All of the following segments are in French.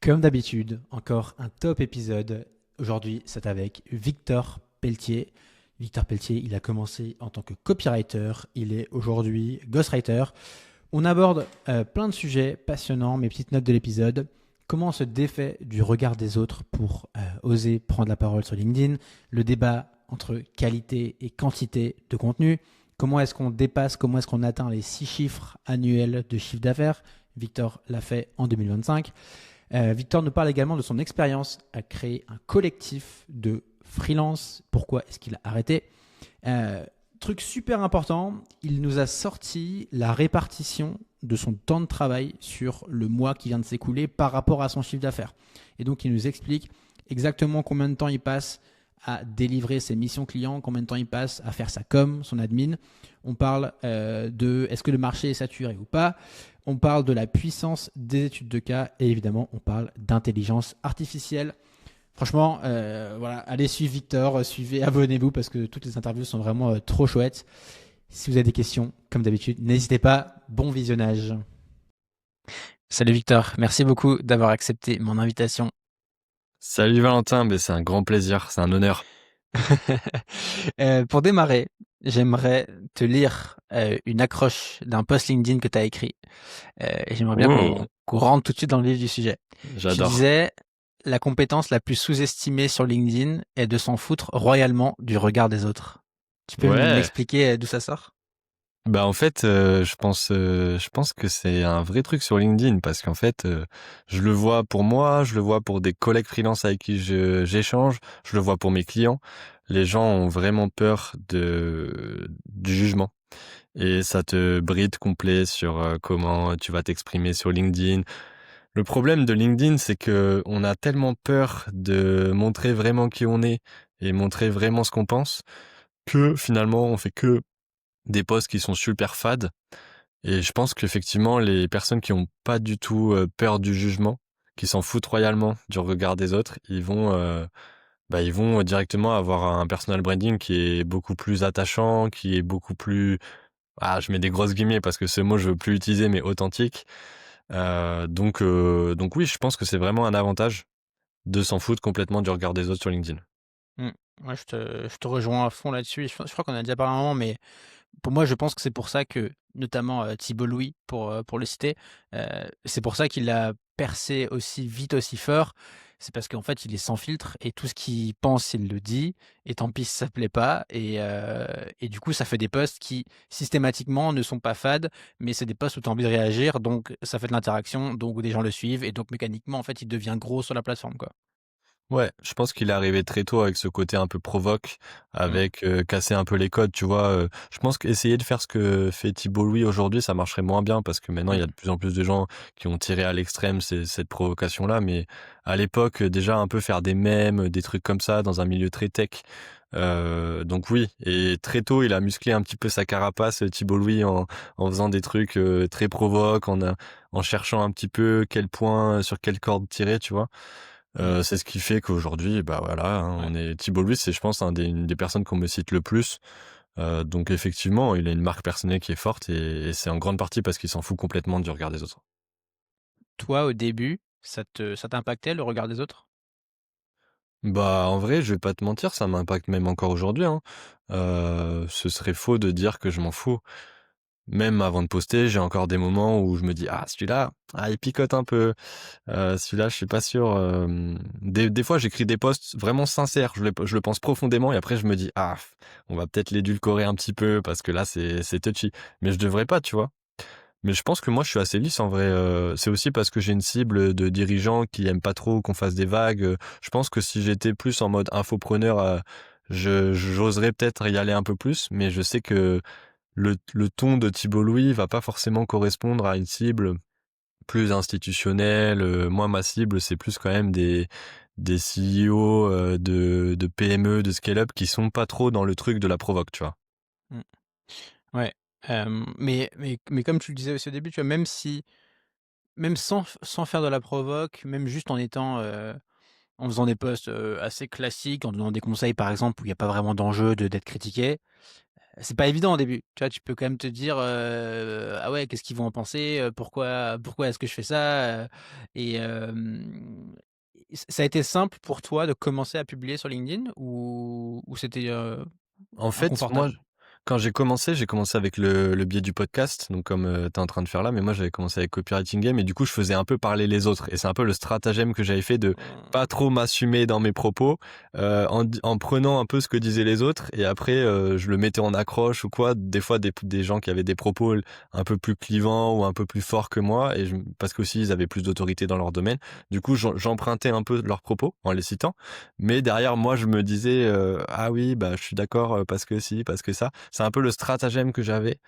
Comme d'habitude, encore un top épisode. Aujourd'hui, c'est avec Victor Pelletier. Victor Pelletier, il a commencé en tant que copywriter. Il est aujourd'hui ghostwriter. On aborde plein de sujets passionnants, mes petites notes de l'épisode. Comment on se défait du regard des autres pour oser prendre la parole sur LinkedIn. Le débat entre qualité et quantité de contenu. Comment est-ce qu'on dépasse, comment est-ce qu'on atteint les 6 chiffres annuels de chiffre d'affaires. Victor l'a fait en 2025. Victor nous parle également de son expérience à créer un collectif de freelance. Pourquoi est-ce qu'il a arrêté? Truc super important, il nous a sorti la répartition de son temps de travail sur le mois qui vient de s'écouler par rapport à son chiffre d'affaires. Et donc, il nous explique exactement combien de temps il passe à délivrer ses missions clients, combien de temps il passe à faire sa com, son admin. On parle de est-ce que le marché est saturé ou pas. On parle de la puissance des études de cas et évidemment, on parle d'intelligence artificielle. Franchement, voilà, allez suivre Victor, suivez, abonnez-vous parce que toutes les interviews sont vraiment trop chouettes. Si vous avez des questions, comme d'habitude, n'hésitez pas. Bon visionnage. Salut Victor, merci beaucoup d'avoir accepté mon invitation. Salut Valentin, c'est un grand plaisir, c'est un honneur. Pour démarrer, j'aimerais te lire une accroche d'un post LinkedIn que tu as écrit. Et j'aimerais bien Oh, qu'on rentre tout de suite dans le vif du sujet. Tu j'adore. disais, la compétence la plus sous-estimée sur LinkedIn est de s'en foutre royalement du regard des autres. Tu peux Ouais, m'expliquer d'où ça sort? en fait, je pense que c'est un vrai truc sur LinkedIn parce qu'en fait, je le vois pour moi, je le vois pour des collègues freelance avec qui j'échange, je le vois pour mes clients. Les gens ont vraiment peur du jugement et ça te bride complet sur comment tu vas t'exprimer sur LinkedIn. Le problème de LinkedIn, c'est que on a tellement peur de montrer vraiment qui on est et montrer vraiment ce qu'on pense que finalement on fait que des posts qui sont super fades. Et je pense qu'effectivement les personnes qui ont pas du tout peur du jugement, qui s'en foutent royalement du regard des autres, ils vont directement avoir un personal branding qui est beaucoup plus attachant, qui est beaucoup plus, je mets des grosses guillemets parce que ce mot je veux plus utiliser, mais authentique. Donc oui, je pense que c'est vraiment un avantage de s'en foutre complètement du regard des autres sur LinkedIn. Mm. Ouais, je te rejoins à fond là-dessus. Je crois qu'on a déjà parlé un moment, mais pour moi, je pense que c'est pour ça que, notamment Thibault Louis, pour le citer, c'est pour ça qu'il a percé aussi vite, aussi fort. C'est parce qu'en fait, il est sans filtre et tout ce qu'il pense, il le dit. Et tant pis si ça plaît pas. Et du coup, ça fait des posts qui, systématiquement, ne sont pas fades, mais c'est des posts où tu as envie de réagir. Donc, ça fait de l'interaction. Donc, des gens le suivent. Et donc, mécaniquement, en fait, il devient gros sur la plateforme, quoi. Ouais, je pense qu'il est arrivé très tôt avec ce côté un peu provoque, Mm. avec casser un peu les codes, tu vois. Je pense qu'essayer de faire ce que fait Thibault Louis aujourd'hui, ça marcherait moins bien parce que maintenant il y Mm. a de plus en plus de gens qui ont tiré à l'extrême cette provocation-là. Mais à l'époque, déjà un peu faire des mèmes, des trucs comme ça dans un milieu très tech. Donc oui, et très tôt il a musclé un petit peu sa carapace, Thibault Louis, en faisant des trucs très provoques, en cherchant un petit peu quel point, sur quelle corde tirer, tu vois. Mm. C'est ce qui fait qu'aujourd'hui, bah voilà, hein, Ouais. on est Thibault Louis, c'est je pense une des personnes qu'on me cite le plus. Donc effectivement, il a une marque personnelle qui est forte et c'est en grande partie parce qu'il s'en fout complètement du regard des autres. Toi, au début, ça t'impactait le regard des autres? Bah en vrai, je vais pas te mentir, ça m'impacte même encore aujourd'hui, hein. Ce serait faux de dire que je m'en fous. Même avant de poster, j'ai encore des moments où je me dis: «Ah celui-là, il picote un peu». Celui-là, je suis pas sûr. Des fois, j'écris des posts vraiment sincères. Je le pense profondément et après, je me dis, on va peut-être l'édulcorer un petit peu parce que là, c'est touchy. Mais je devrais pas, tu vois. Mais je pense que moi, je suis assez lisse en vrai. C'est aussi parce que j'ai une cible de dirigeants qui aiment pas trop qu'on fasse des vagues. Je pense que si j'étais plus en mode infopreneur, j'oserais peut-être y aller un peu plus. Mais je sais que le ton de Thibault Louis va pas forcément correspondre à une cible plus institutionnel. Moi, ma cible, c'est plus quand même des CEO de PME, de scale-up qui sont pas trop dans le truc de la provoque, tu vois. Mmh. Ouais, mais comme tu le disais aussi au début, tu vois, même sans faire de la provoque, même juste en étant, en faisant des posts, assez classiques, en donnant des conseils, par exemple, où il y a pas vraiment d'enjeu d'être critiqué, c'est pas évident au début. Tu vois, tu peux quand même te dire, «Ah ouais, qu'est-ce qu'ils vont en penser? Pourquoi est-ce que je fais ça?» Et ça a été simple pour toi de commencer à publier sur LinkedIn ou c'était, En fait, moi, inconfortable? quand j'ai commencé avec le biais du podcast, donc comme tu es en train de faire là, mais moi j'avais commencé avec Copywriting Game et du coup je faisais un peu parler les autres. Et c'est un peu le stratagème que j'avais fait de pas Mmh. trop m'assumer dans mes propos, en prenant un peu ce que disaient les autres et après je le mettais en accroche ou quoi. Des fois des gens qui avaient des propos un peu plus clivants ou un peu plus forts que moi, parce qu'aussi ils avaient plus d'autorité dans leur domaine. Du coup j'empruntais un peu leurs propos en les citant. Mais derrière, moi, je me disais, ah oui, bah, je suis d'accord, parce que si, parce que ça. C'est un peu le stratagème que j'avais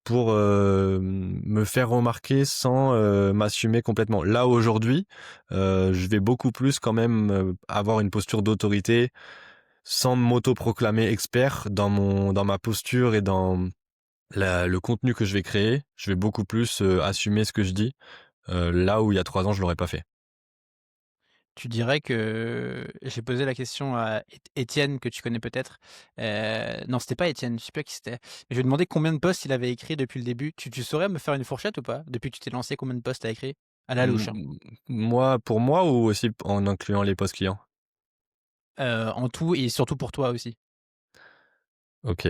pour me faire remarquer sans m'assumer complètement. Là, aujourd'hui, je vais beaucoup plus quand même avoir une posture d'autorité sans m'autoproclamer expert dans ma posture et dans le contenu que je vais créer. Je vais beaucoup plus assumer ce que je dis, là où il y a 3 ans, je l'aurais pas fait. Tu dirais que j'ai posé la question à Étienne que tu connais peut-être. Non, c'était pas Étienne, je sais plus à qui c'était. Mais je lui ai demandé combien de posts il avait écrit depuis le début. Tu saurais me faire une fourchette ou pas? Depuis que tu t'es lancé, combien de posts tu as écrit? À la louche, hein. Moi, pour moi ou aussi en incluant les posts clients? En tout et surtout pour toi aussi. OK.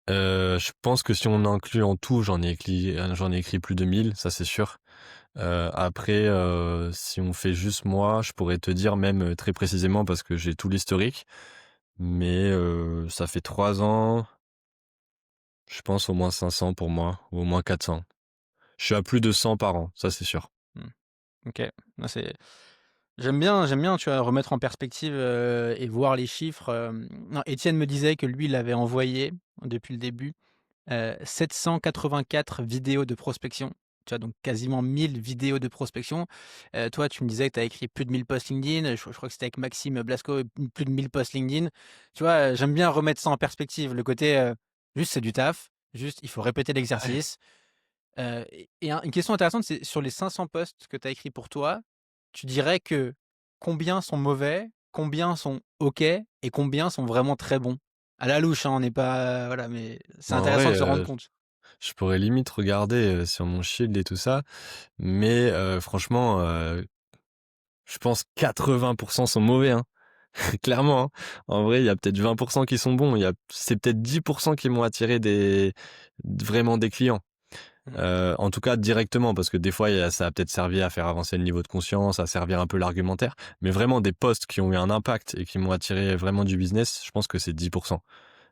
Je pense que si on inclut en tout, j'en ai écrit plus de 1000, ça c'est sûr. Après, si on fait juste moi, je pourrais te dire même, très précisément parce que j'ai tout l'historique, mais ça fait 3 ans, je pense au moins 500 pour moi ou au moins 400. Je suis à plus de 100 par an, ça c'est sûr. Mmh. OK. Non, c'est j'aime bien, tu vois, remettre en perspective, et voir les chiffres, non, Étienne me disait que lui, il avait envoyé depuis le début 784 vidéos de prospection. Tu vois, donc quasiment 1000 vidéos de prospection. Toi, tu me disais que tu as écrit plus de 1000 posts LinkedIn. Je crois que c'était avec Maxime Blasco, plus de 1000 posts LinkedIn. Tu vois, j'aime bien remettre ça en perspective. Le côté, juste c'est du taf, juste il faut répéter Ouais. l'exercice. Une question intéressante, c'est sur les 500 posts que tu as écrits pour toi, tu dirais que combien sont mauvais, combien sont OK et combien sont vraiment très bons? À la louche, hein, on n'est pas voilà, mais c'est En intéressant vrai, de se rendre compte. je pourrais limite regarder, sur mon shield et tout ça, mais franchement, je pense 80 sont mauvais, hein. Clairement, hein. En vrai, il y a peut-être 20 qui sont bons. C'est peut-être 10 qui m'ont attiré vraiment des clients. Mmh. En tout cas, directement, parce que des fois, ça a peut-être servi à faire avancer le niveau de conscience, à servir un peu l'argumentaire. Mais vraiment, des posts qui ont eu un impact et qui m'ont attiré vraiment du business, je pense que c'est 10.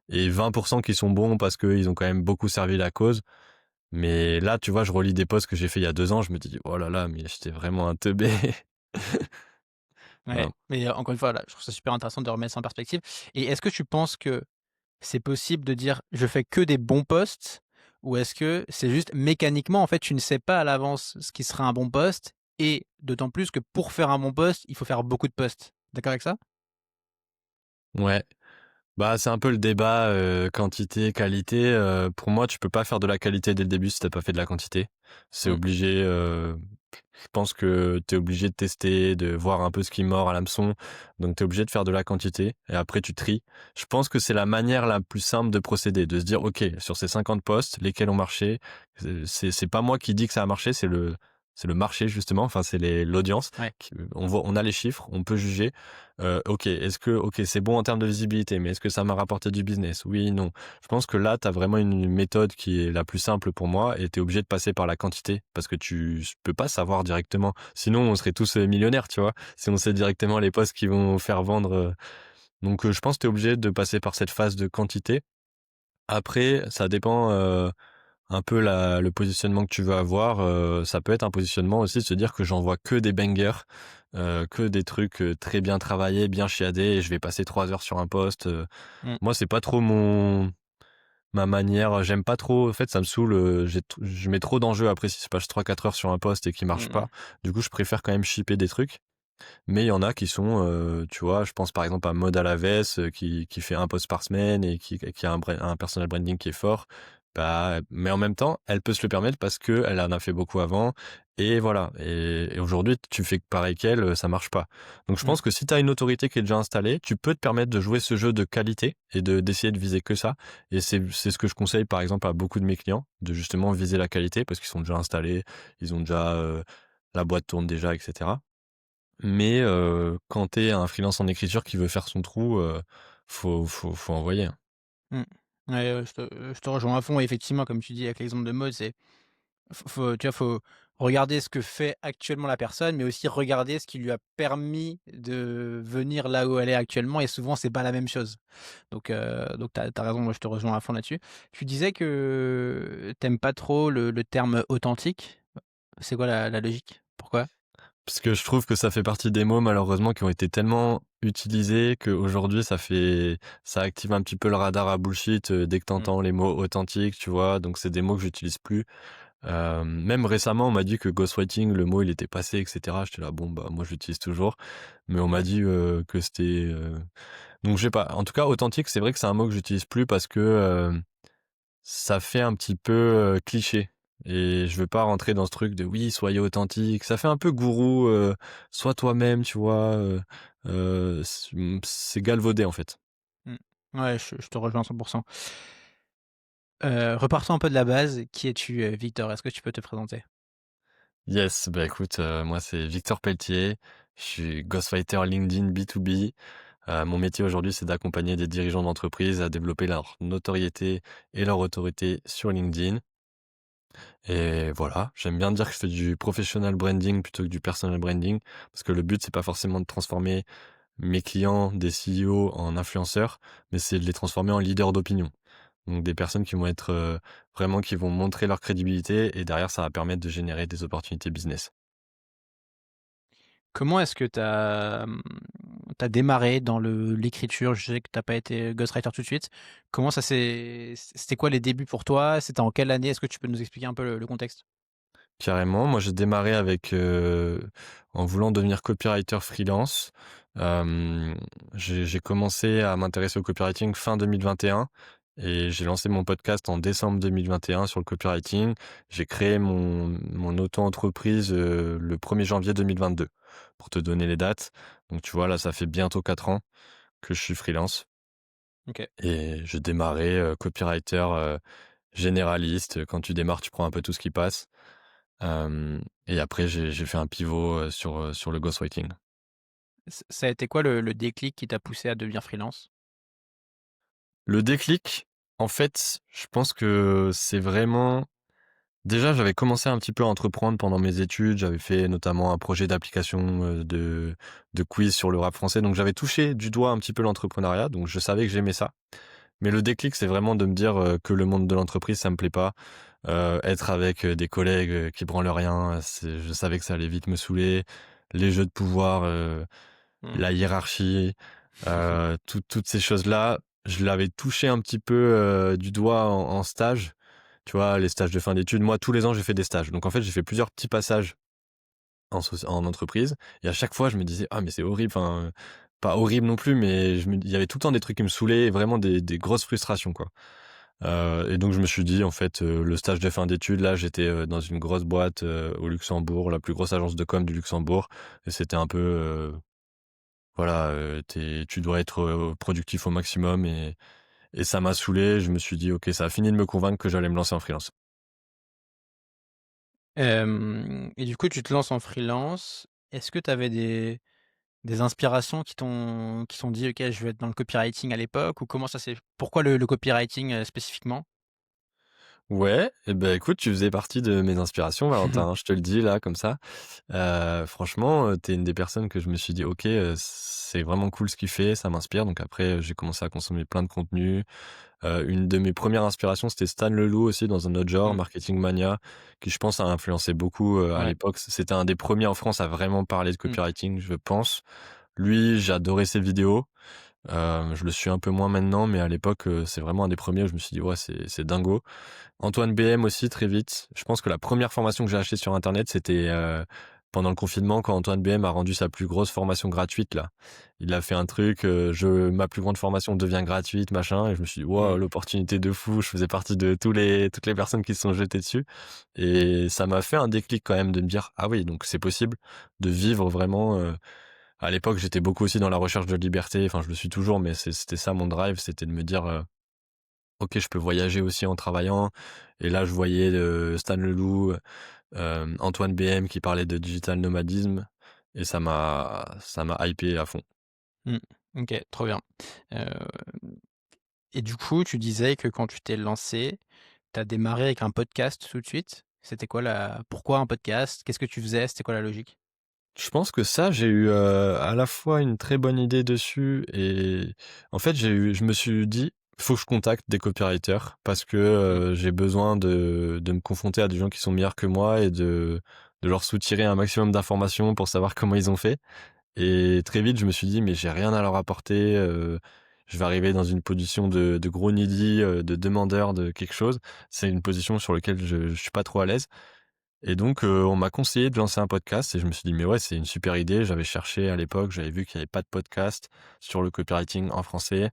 Et 20 qui sont bons parce qu'ils ont quand même beaucoup servi la cause. Mais là, tu vois, je relis des posts que j'ai fait il y a 2 ans, je me dis, oh là là, mais j'étais vraiment un teubé. Ouais, Voilà. mais encore une fois, là, je trouve ça super intéressant de remettre ça en perspective et est-ce que tu penses que c'est possible de dire: «Je fais que des bons posts» ou est-ce que c'est juste mécaniquement, en fait, tu ne sais pas à l'avance ce qui sera un bon post et d'autant plus que pour faire un bon post, il faut faire beaucoup de posts. D'accord avec ça? Ouais. Bah, c'est un peu le débat, quantité, qualité. Pour moi, tu peux pas faire de la qualité dès le début si t'as pas fait de la quantité. C'est Mmh. obligé, je pense que tu es obligé de tester, de voir un peu ce qui mord à l'hameçon. Donc tu es obligé de faire de la quantité et après tu tries. Je pense que c'est la manière la plus simple de procéder, de se dire: «OK, sur ces 50 posts, lesquels ont marché?» C'est pas moi qui dis que ça a marché, c'est le marché justement, enfin c'est l'audience Ouais. qui on a les chiffres, on peut juger. OK, OK, c'est bon en termes de visibilité, mais est-ce que ça m'a rapporté du business? Oui, non. Je pense que là, tu as vraiment une méthode qui est la plus simple pour moi et tu es obligé de passer par la quantité parce que tu peux pas savoir directement. Sinon, on serait tous millionnaires, tu vois? Si on sait directement les postes qui vont faire vendre. Donc, je pense que tu es obligé de passer par cette phase de quantité. Après, ça dépend un peu le positionnement que tu veux avoir. Ça peut être un positionnement aussi de se dire que j'envoie que des bangers, que des trucs très bien travaillés, bien chiadés et je vais passer 3 heures sur un post. Mmh. Moi, c'est pas trop ma manière. J'aime pas trop. En fait, ça me saoule. Je mets trop d'enjeux après si je passe 3-4 heures sur un post et qui marche Mmh. pas. Du coup, je préfère quand même shipper des trucs. Mais il y en a qui sont, tu vois, je pense par exemple à Maud Alaves, qui fait un post par semaine et qui a un personal branding qui est fort. Bah, mais en même temps, elle peut se le permettre parce qu'elle en a fait beaucoup avant et voilà. Et aujourd'hui, tu fais pareil qu'elle, ça marche pas. Donc je Mmh. pense que si tu as une autorité qui est déjà installée, tu peux te permettre de jouer ce jeu de qualité et d'essayer de viser que ça. Et c'est ce que je conseille, par exemple, à beaucoup de mes clients, de justement viser la qualité parce qu'ils sont déjà installés, ils ont déjà, la boîte tourne déjà, et cetera. Mais quand tu es un freelance en écriture qui veut faire son trou, faut envoyer, hein. Mmh. Ouais, je te rejoins à fond et effectivement, comme tu dis avec l'exemple de mode, c'est faut regarder ce que fait actuellement la personne, mais aussi regarder ce qui lui a permis de venir là où elle est actuellement et souvent c'est pas la même chose. Donc tu as raison, moi je te rejoins à fond là-dessus. Tu disais que t'aimes pas trop le terme authentique. C'est quoi la logique? Pourquoi? Parce que je trouve que ça fait partie des mots malheureusement qui ont été tellement utilisés qu'aujourd'hui ça active un petit peu le radar à bullshit, dès que tu Mmh. entends les mots authentiques, tu vois? Donc c'est des mots que j'utilise plus. Même récemment, on m'a dit que ghostwriting, le mot il était passé, et cetera. J'étais là: «Bon, bah, moi je l'utilise toujours». Mais on m'a dit, que c'était, donc je sais pas. En tout cas, authentique, c'est vrai que c'est un mot que j'utilise plus parce que, ça fait un petit peu, cliché et je veux pas rentrer dans ce truc de: «Oui, soyez authentique». Ça fait un peu gourou, sois toi-même, tu vois? C'est galvaudé, en fait. Mmh. Ouais, je te rejoins à 100. Repartons un peu de la base. Qui es-tu, Victor? Est-ce que tu peux te présenter? Yes, bah, écoute, moi, c'est Victor Pelletier. Je suis ghostwriter LinkedIn B2B. Mon métier aujourd'hui, c'est d'accompagner des dirigeants d'entreprise à développer leur notoriété et leur autorité sur LinkedIn. Et voilà, j'aime bien dire que je fais du professional branding plutôt que du personal branding, parce que le but, c'est pas forcément de transformer mes clients, des CEO en influenceurs, mais c'est de les transformer en leaders d'opinion. Donc des personnes qui vont être, vraiment qui vont montrer leur crédibilité et derrière ça va permettre de générer des opportunités business. Comment est-ce que tu as, démarré dans l'écriture? Je sais que tu as pas été ghostwriter tout de suite. Comment ça c'était quoi les débuts pour toi? C'était en quelle année? Est-ce que tu peux nous expliquer un peu le contexte? Carrément, moi j'ai démarré avec, en voulant devenir copywriter freelance. Hem, j'ai commencé à m'intéresser au copywriting fin 2021 et j'ai lancé mon podcast en décembre 2021 sur le copywriting. J'ai créé mon auto-entreprise, le 1er janvier 2022, pour te donner les dates. Donc tu vois, là, ça fait bientôt 4 ans que je suis freelance OK. et je démarrais, copywriter, généraliste. Quand tu démarres, tu prends un peu tout ce qui passe. Et après j'ai fait un pivot, sur le ghostwriting. Ça a été quoi le déclic qui t'a poussé à devenir freelance? Le déclic, en fait, je pense que c'est vraiment déjà, j'avais commencé un petit peu à entreprendre pendant mes études. J'avais fait notamment un projet d'application, de quiz sur le rap français, donc j'avais touché du doigt un petit peu l'entrepreneuriat, donc je savais que j'aimais ça. Mais le déclic, c'est vraiment de me dire, que le monde de l'entreprise, ça me plaît pas. Être avec, des collègues, qui branlent rien, je savais que ça allait vite me saouler. Les jeux de pouvoir, Mmh. la hiérarchie, toutes ces choses-là, je l'avais touché un petit peu, du doigt en stage. Tu vois, les stages de fin d'études, moi, tous les ans, j'ai fait des stages. Donc en fait, j'ai fait plusieurs petits passages en entreprise et à chaque fois, je me disais: «Ah mais c'est horrible», enfin, pas horrible non plus, mais il y avait tout le temps des trucs qui me saoulaient et vraiment des grosses frustrations, quoi. Et donc je me suis dit en fait, le stage de fin d'études là, j'étais, dans une grosse boîte, au Luxembourg, la plus grosse agence de com du Luxembourg et c'était un peu, voilà, tu dois être, productif au maximum et ça m'a saoulé. Je me suis dit: «OK, ça a fini de me convaincre que j'allais me lancer en freelance». Et du coup, tu te lances en freelance. Est-ce que tu avais des inspirations qui t'ont dit: «OK, je vais être dans le copywriting» à l'époque? Ou comment ça s'est pourquoi le copywriting, spécifiquement? Ouais et ben écoute, tu faisais partie de mes inspirations, Valentin, hein, je te le dis là comme ça. Franchement, tu une des personnes que je me suis dit: «OK, c'est vraiment cool ce qu'il fait, ça m'inspire». Donc après, j'ai commencé à consommer plein de contenus. Une de mes premières inspirations, c'était Stan Leloup aussi dans un autre genre, Mmh. Marketing Mania, qui je pense a influencé beaucoup, à Ouais. l'époque. C'était un des premiers en France à vraiment parler de Mmh. copywriting, je pense. Lui, j'adorais ses vidéos. Je le suis un peu moins maintenant, mais à l'époque, c'est vraiment un des premiers où je me suis dit: «Ouais, c'est dingo». Antoine BM aussi très vite. Je pense que la première formation que j'ai achetée sur internet, c'était, pendant le confinement, quand Antoine BM a rendu sa plus grosse formation gratuite là, il a fait un truc, ma plus grande formation devient gratuite, machin, et je me suis dit: «Waouh, Mmh. l'opportunité de fou!» Je faisais partie de toutes les personnes qui se sont jetées dessus, et ça m'a fait un déclic quand même de me dire: «Ah oui, donc c'est possible de vivre vraiment», à l'époque, j'étais beaucoup aussi dans la recherche de liberté, enfin je le suis toujours, mais c'était ça mon drive, c'était de me dire, OK, je peux voyager aussi en travaillant, et là je voyais, Stan Leloup, Antoine BM qui parlait de digital nomadisme, et ça m'a hypé à fond. Mmh. OK, trop bien. Heu et du coup, tu disais que quand tu t'es lancé, tu as démarré avec un podcast tout de suite. C'était quoi la pourquoi un podcast? Qu'est-ce que tu faisais? C'était quoi la logique? Je pense que ça, j'ai eu, à la fois une très bonne idée dessus, et en fait, je me suis dit: «Faut que je contacte des copywriters parce que, Mmh. j'ai besoin de me confronter à des gens qui sont meilleurs que moi et de leur soutirer un maximum d'informations pour savoir comment ils ont fait». Et très vite, je me suis dit: «Mais j'ai rien à leur apporter, je vais arriver dans une position de gros needy, de demandeur de quelque chose». C'est une position sur laquelle je suis pas trop à l'aise, et donc on m'a conseillé de lancer un podcast, et je me suis dit: «Mais ouais, c'est une super idée». J'avais cherché à l'époque, j'avais vu qu'il y avait pas de podcast sur le copywriting en français,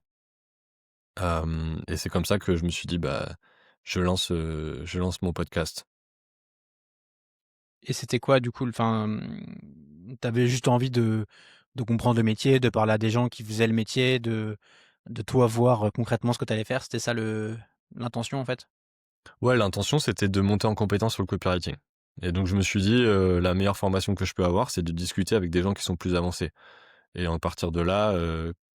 et c'est comme ça que je me suis dit: «Bah, je lance mon podcast». Et c'était quoi du coup tu juste envie de comprendre le métier, de parler à des gens qui faisaient le métier, de toi voir, concrètement ce que tu allais faire? C'était ça le l'intention en fait? Ouais, l'intention, c'était de monter en compétence sur le copywriting, et donc je me suis dit, «La meilleure formation que je peux avoir, c'est de discuter avec des gens qui sont plus avancés». Et à partir de là,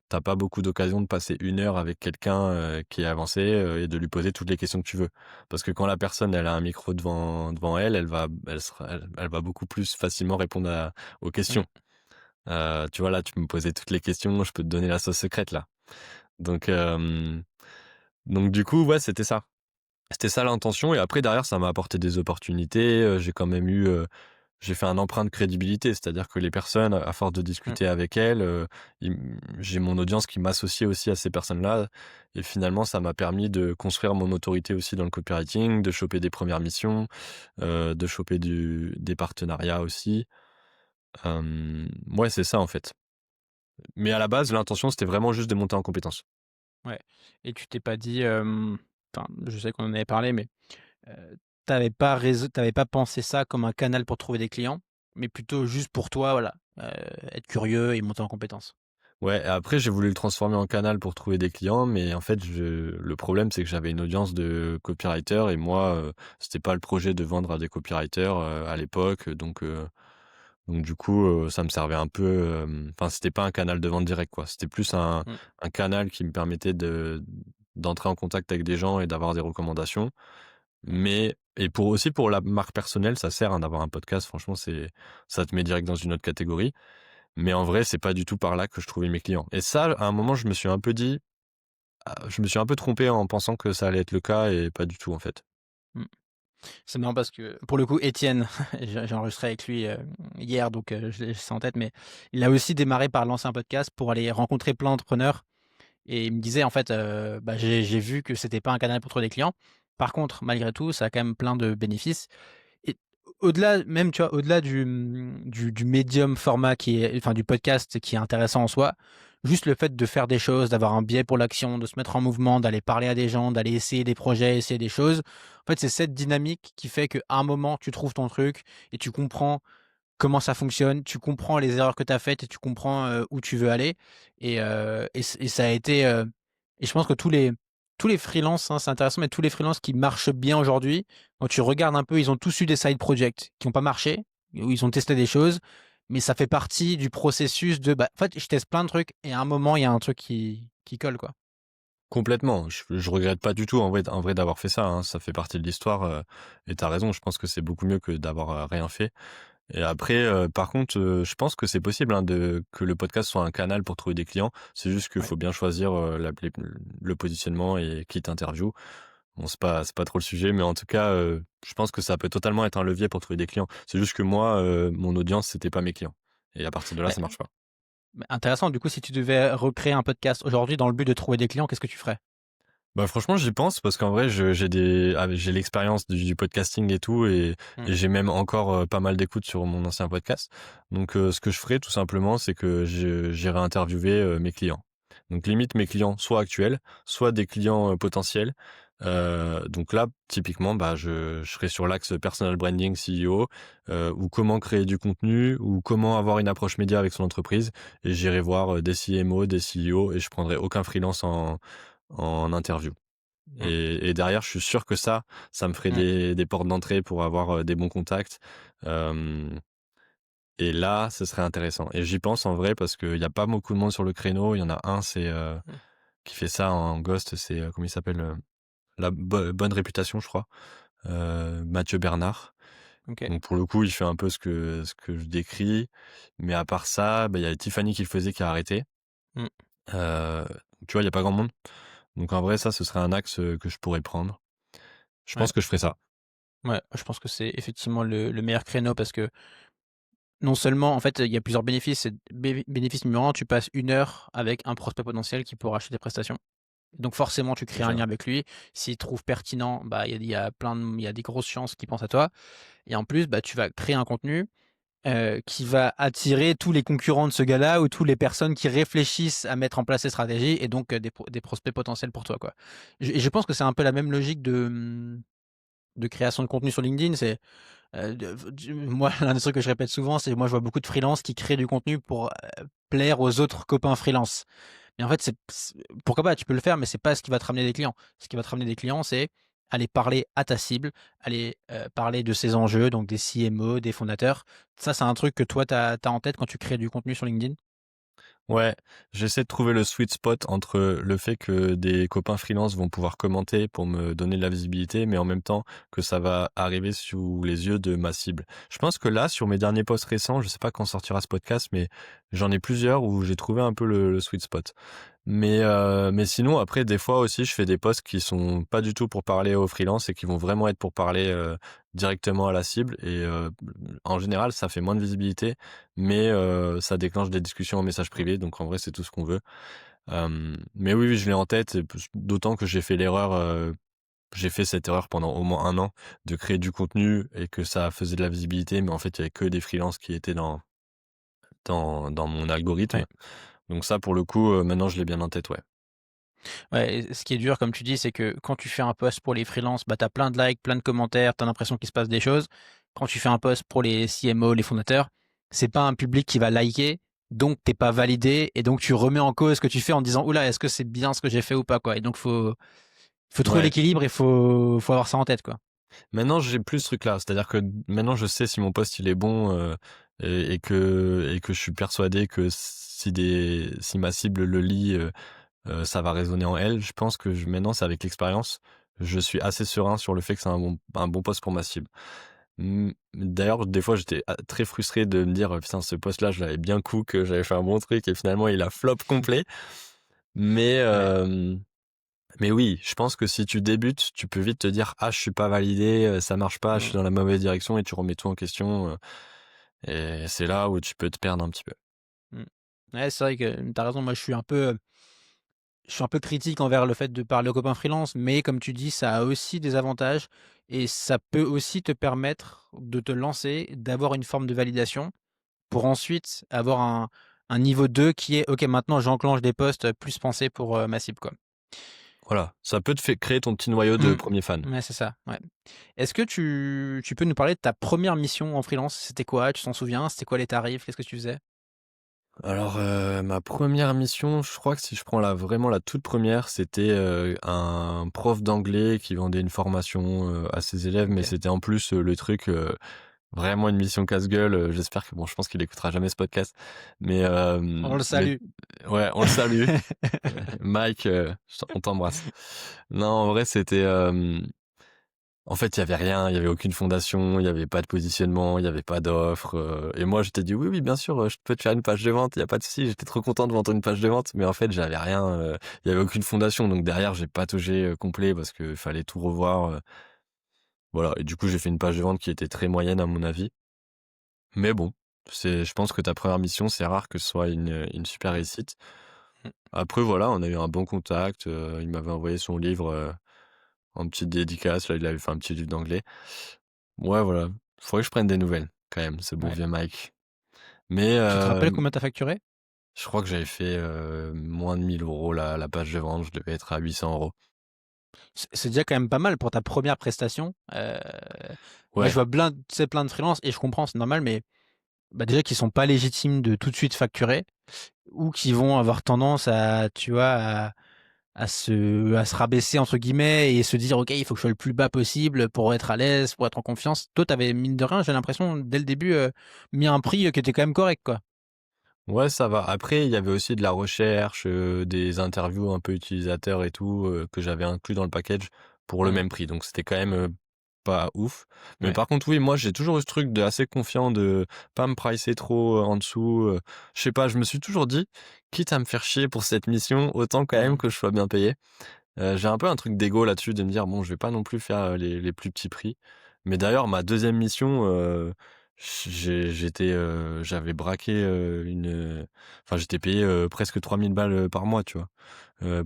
tu pas beaucoup d'occasions de passer 1 heure avec quelqu'un, qui est avancé, et de lui poser toutes les questions que tu veux. Parce que quand la personne, elle a un micro devant elle, elle va beaucoup plus facilement répondre aux Mmh. questions. Tu vois, là, tu peux me posais toutes les questions, je peux te donner la sauce secrète, là. Donc du coup, ouais, c'était ça. C'était ça l'intention, et après derrière, ça m'a apporté des opportunités, j'ai fait un emprunt de crédibilité, c'est-à-dire que les personnes, à force de Mmh. discuter avec elles, j'ai mon audience qui m'associe aussi à ces personnes-là, et finalement, ça m'a permis de construire mon autorité aussi dans le copywriting, de choper des premières missions, de choper des partenariats aussi. Ouais, c'est ça en fait. Mais à la base, l'intention, c'était vraiment juste de monter en compétence. Ouais, et tu t'es pas dit, enfin, je sais qu'on en avait parlé, mais tu pas pensé ça comme un canal pour trouver des clients, mais plutôt juste pour toi, voilà, être curieux et monter en compétences? Ouais, et après j'ai voulu le transformer en canal pour trouver des clients, mais en fait, le problème, c'est que j'avais une audience de copywriters, et moi, c'était pas le projet de vendre à des copywriters, à l'époque, donc du coup, ça me servait un peu, enfin, c'était pas un canal de vente direct, quoi. C'était plus Mmh. un canal qui me permettait d'entrer en contact avec des gens et d'avoir des recommandations. Mais et pour aussi pour la marque personnelle, ça sert, hein, d'avoir un podcast, franchement, ça te met direct dans une autre catégorie. Mais en vrai, c'est pas du tout par là que je trouvais mes clients. Et ça, à un moment, je me suis un peu dit, je me suis un peu trompé en pensant que ça allait être le cas, et pas du tout, en fait. Mmh. C'est marrant parce que, pour le coup, Étienne, j'ai enregistré avec lui, hier, donc je l'ai ça en tête, mais il a aussi démarré par lancer un podcast pour aller rencontrer plein d'entrepreneurs, et il me disait, en fait, bah, j'ai vu que c'était pas un canal pour trouver des clients. Par contre, malgré tout, ça a quand même plein de bénéfices, et au-delà même, tu vois, au-delà du médium format qui est enfin, du podcast qui est intéressant en soi, juste le fait de faire des choses, d'avoir un biais pour l'action, de se mettre en mouvement, d'aller parler à des gens, d'aller essayer des projets, essayer des choses. En fait, c'est cette dynamique qui fait qu'à un moment, tu trouves ton truc et tu comprends comment ça fonctionne, tu comprends les erreurs que tu as faites et tu comprends, où tu veux aller, et ça a été, et je pense que tous les freelances, hein, c'est intéressant, mais tous les freelances qui marchent bien aujourd'hui, quand tu regardes un peu, ils ont tous eu des side projects qui ont pas marché, où ils ont testé des choses, mais ça fait partie du processus de, bah, en fait, je teste plein de trucs et à un moment, il y a un truc qui colle, quoi. Complètement, je regrette pas du tout, en vrai, d'avoir fait ça, hein. Ça fait partie de l'histoire, et tu raison, je pense que c'est beaucoup mieux que d'avoir, rien fait. Et après, par contre, je pense que c'est possible, hein, que le podcast soit un canal pour trouver des clients. C'est juste qu'il Ouais. faut bien choisir, le positionnement et qui t'interviewe. Bon, c'est pas trop le sujet, mais en tout cas, je pense que ça peut totalement être un levier pour trouver des clients. C'est juste que moi, mon audience, c'était pas mes clients, et à partir de là, Mais ça marche pas. mais intéressant, du coup, si tu devais recréer un podcast aujourd'hui dans le but de trouver des clients, qu'est-ce que tu ferais? Bah franchement, j'y pense parce qu'en vrai, j'ai l'expérience du podcasting et tout, Mmh. et j'ai même encore pas mal d'écoutes sur mon ancien podcast. Donc, ce que je ferai tout simplement, c'est que j'irai interviewer mes clients. Donc, limite mes clients, soit actuels, soit des clients potentiels. Donc là, typiquement, bah, je serai sur l'axe personal branding CEO, ou comment créer du contenu, ou comment avoir une approche média avec son entreprise. Et j'irai voir des CMO, des CEO, et je prendrai aucun freelance en interview. Mmh. Et derrière, je suis sûr que ça me ferait Mmh. des portes d'entrée pour avoir des bons contacts. Hem, et là, ce serait intéressant. Et j'y pense en vrai parce qu'il y a pas beaucoup de monde sur le créneau. Il y en a un, Mmh. qui fait ça en ghost, c'est comment il s'appelle, la bonne réputation, je crois. Mathieu Bernard. OK. Donc pour le coup, il fait un peu ce que je décris. Mais à part ça, bah, il y a Tiffany qui le faisait qui a arrêté. Mmh. Heu, Tu vois, il y a pas grand monde. Donc en vrai, ça, ce serait un axe que je pourrais prendre. Je Ouais. pense que je ferais ça. Ouais, je pense que c'est effectivement le meilleur créneau parce que non seulement, en fait, il y a plusieurs bénéfices. C'est bénéfice numéro un, tu passes 1 heure avec un prospect potentiel qui pourra acheter tes prestations. Donc forcément, tu crées un Déjà. lien avec lui. S'il trouve pertinent, bah, il y a des grosses chances qu'il pense à toi et en plus, bah, tu vas créer un contenu, qui va attirer tous les concurrents de ce gars-là ou toutes les personnes qui réfléchissent à mettre en place ces stratégies et donc, des prospects potentiels pour toi, quoi. Je pense que c'est un peu la même logique de création de contenu sur LinkedIn. C'est moi, l'un des trucs que je répète souvent, c'est moi, je vois beaucoup de freelance qui créent du contenu pour plaire aux autres copains freelance. Mais en fait, pourquoi pas, tu peux le faire, mais c'est pas ce qui va te ramener des clients. Ce qui va te ramener des clients, c'est aller parler à ta cible, aller parler de ses enjeux, donc des CMO, des fondateurs. Ça, c'est un truc que toi, tu as en tête quand tu crées du contenu sur LinkedIn. Ouais, j'essaie de trouver le sweet spot entre le fait que des copains freelance vont pouvoir commenter pour me donner de la visibilité, mais en même temps que ça va arriver sous les yeux de ma cible. Je pense que là, sur mes derniers posts récents, je sais pas quand sortira ce podcast, mais j'en ai plusieurs où j'ai trouvé un peu le sweet spot. Mais sinon, après, des fois aussi, je fais des posts qui sont pas du tout pour parler aux freelances et qui vont vraiment être pour parler directement à la cible. Et en général, ça fait moins de visibilité, mais ça déclenche des discussions en message Mm. privé. Donc en vrai, c'est tout ce qu'on veut. Mais oui, oui, je l'ai en tête. D'autant que j'ai fait cette erreur pendant au moins un an de créer du contenu et que ça faisait de la visibilité, mais en fait, il y avait que des freelances qui étaient dans mon algorithme. Ouais. Donc ça, pour le coup, maintenant, je l'ai bien en tête, ouais. Ouais, et ce qui est dur, comme tu dis, c'est que quand tu fais un post pour les freelances, bah, tu as plein de likes, plein de commentaires, tu as l'impression qu'il se passe des choses. Quand tu fais un post pour les CMO, les fondateurs, c'est pas un public qui va liker, donc t'es pas validé, et donc tu remets en cause ce que tu fais en disant, oula, est-ce que c'est bien ce que j'ai fait ou pas, quoi. Et donc faut trouver Ouais. l'équilibre et faut avoir ça en tête, quoi. Maintenant, j'ai plus ce truc-là. C'est-à-dire que maintenant, je sais si mon poste il est bon, et que je suis persuadé que si ma cible le lit, ça va résonner en elle. Je pense que maintenant, c'est avec l'expérience. Je suis assez serein sur le fait que c'est un bon poste pour ma cible. D'ailleurs, des fois, j'étais très frustré de me dire, putain, ce poste-là, je l'avais bien cook, j'avais fait un bon truc et finalement, il a flop complet. Mais, Ouais. mais oui, je pense que si tu débutes, tu peux vite te dire: «Ah, je suis pas validé, ça marche pas, je suis Mm, dans la mauvaise direction», et tu remets tout en question, et c'est là où tu peux te perdre un petit peu. mm. Ouais, c'est vrai que t'as raison. Moi, je suis un peu critique envers le fait de parler aux copains freelance, mais comme tu dis, ça a aussi des avantages et ça peut aussi te permettre de te lancer, d'avoir une forme de validation pour ensuite avoir un niveau 2 qui est: «OK, maintenant j'enclenche des posts plus pensés pour, ma cible, quoi». Voilà, ça peut te fait créer ton petit noyau de Mmh. premiers fans. Ouais, c'est ça, ouais. Est-ce que tu peux nous parler de ta première mission en freelance? C'était quoi? Tu t'en souviens? C'était quoi les tarifs? Qu'est-ce que tu faisais? Alors, ma première mission, je crois que si je prends vraiment la toute première, c'était, un prof d'anglais qui vendait une formation, à ses élèves, mais OK. c'était en plus, le truc, vraiment une mission casse-gueule. J'espère que bon, je pense qu'il écoutera jamais ce podcast, mais On le mais salue. ouais, on le salue. Mike, on t'embrasse. Non, en vrai, c'était, en fait, il y avait rien, il y avait aucune fondation, il y avait pas de positionnement, il y avait pas d'offre, et moi, je t'ai dit: «Oui, oui, bien sûr, je peux te faire une page de vente, il y a pas de souci». J'étais trop content de vendre une page de vente, mais en fait, j'avais rien, il y avait aucune fondation. Donc derrière, j'ai pataugé, complet parce qu'il fallait tout revoir, voilà. Et du coup, j'ai fait une page de vente qui était très moyenne à mon avis. Mais bon, je pense que ta première mission, c'est rare que ce soit une super réussite. Mmh. Après voilà, on a eu un bon contact, il m'avait envoyé son livre, en petite dédicace, là, il avait fait un petit livre d'anglais. Ouais, voilà, faudrait que je prenne des nouvelles quand même, ce bon Ouais. vieux Mike. Mais Tu te rappelles combien tu facturé? je crois que j'avais fait, moins de 1 000 € la page de vente, je devais être à 800 €. C'est déjà quand même pas mal pour ta première prestation. Moi, je Ouais, vois plein de freelances et je comprends, c'est normal, mais bah, déjà qu'ils sont pas légitimes de tout de suite facturer ou qui vont avoir tendance à, tu vois, à se rabaisser entre guillemets et se dire ok, il faut que je sois le plus bas possible pour être à l'aise, pour être en confiance. Toi, t'avais mine de rien, j'ai l'impression dès le début mis un prix qui était quand même correct, quoi. ouais, ça va. Après, il y avait aussi de la recherche, des interviews un peu utilisateurs et tout, que j'avais inclus dans le package pour le Mm. même prix. Donc c'était quand même, pas ouf. Mais Ouais. par contre, oui, moi, j'ai toujours eu ce truc de assez confiant de pas me pricer trop, en dessous, je sais pas, je me suis toujours dit: «Quitte à me faire chier pour cette mission, autant quand même Mm. que je sois bien payé». J'ai un peu un truc d'ego là-dessus de me dire: «Bon, je vais pas non plus faire, les plus petits prix». Mais d'ailleurs, ma deuxième mission, j'avais braqué, enfin, j'étais payé, presque 3 000 balles, par mois, tu vois?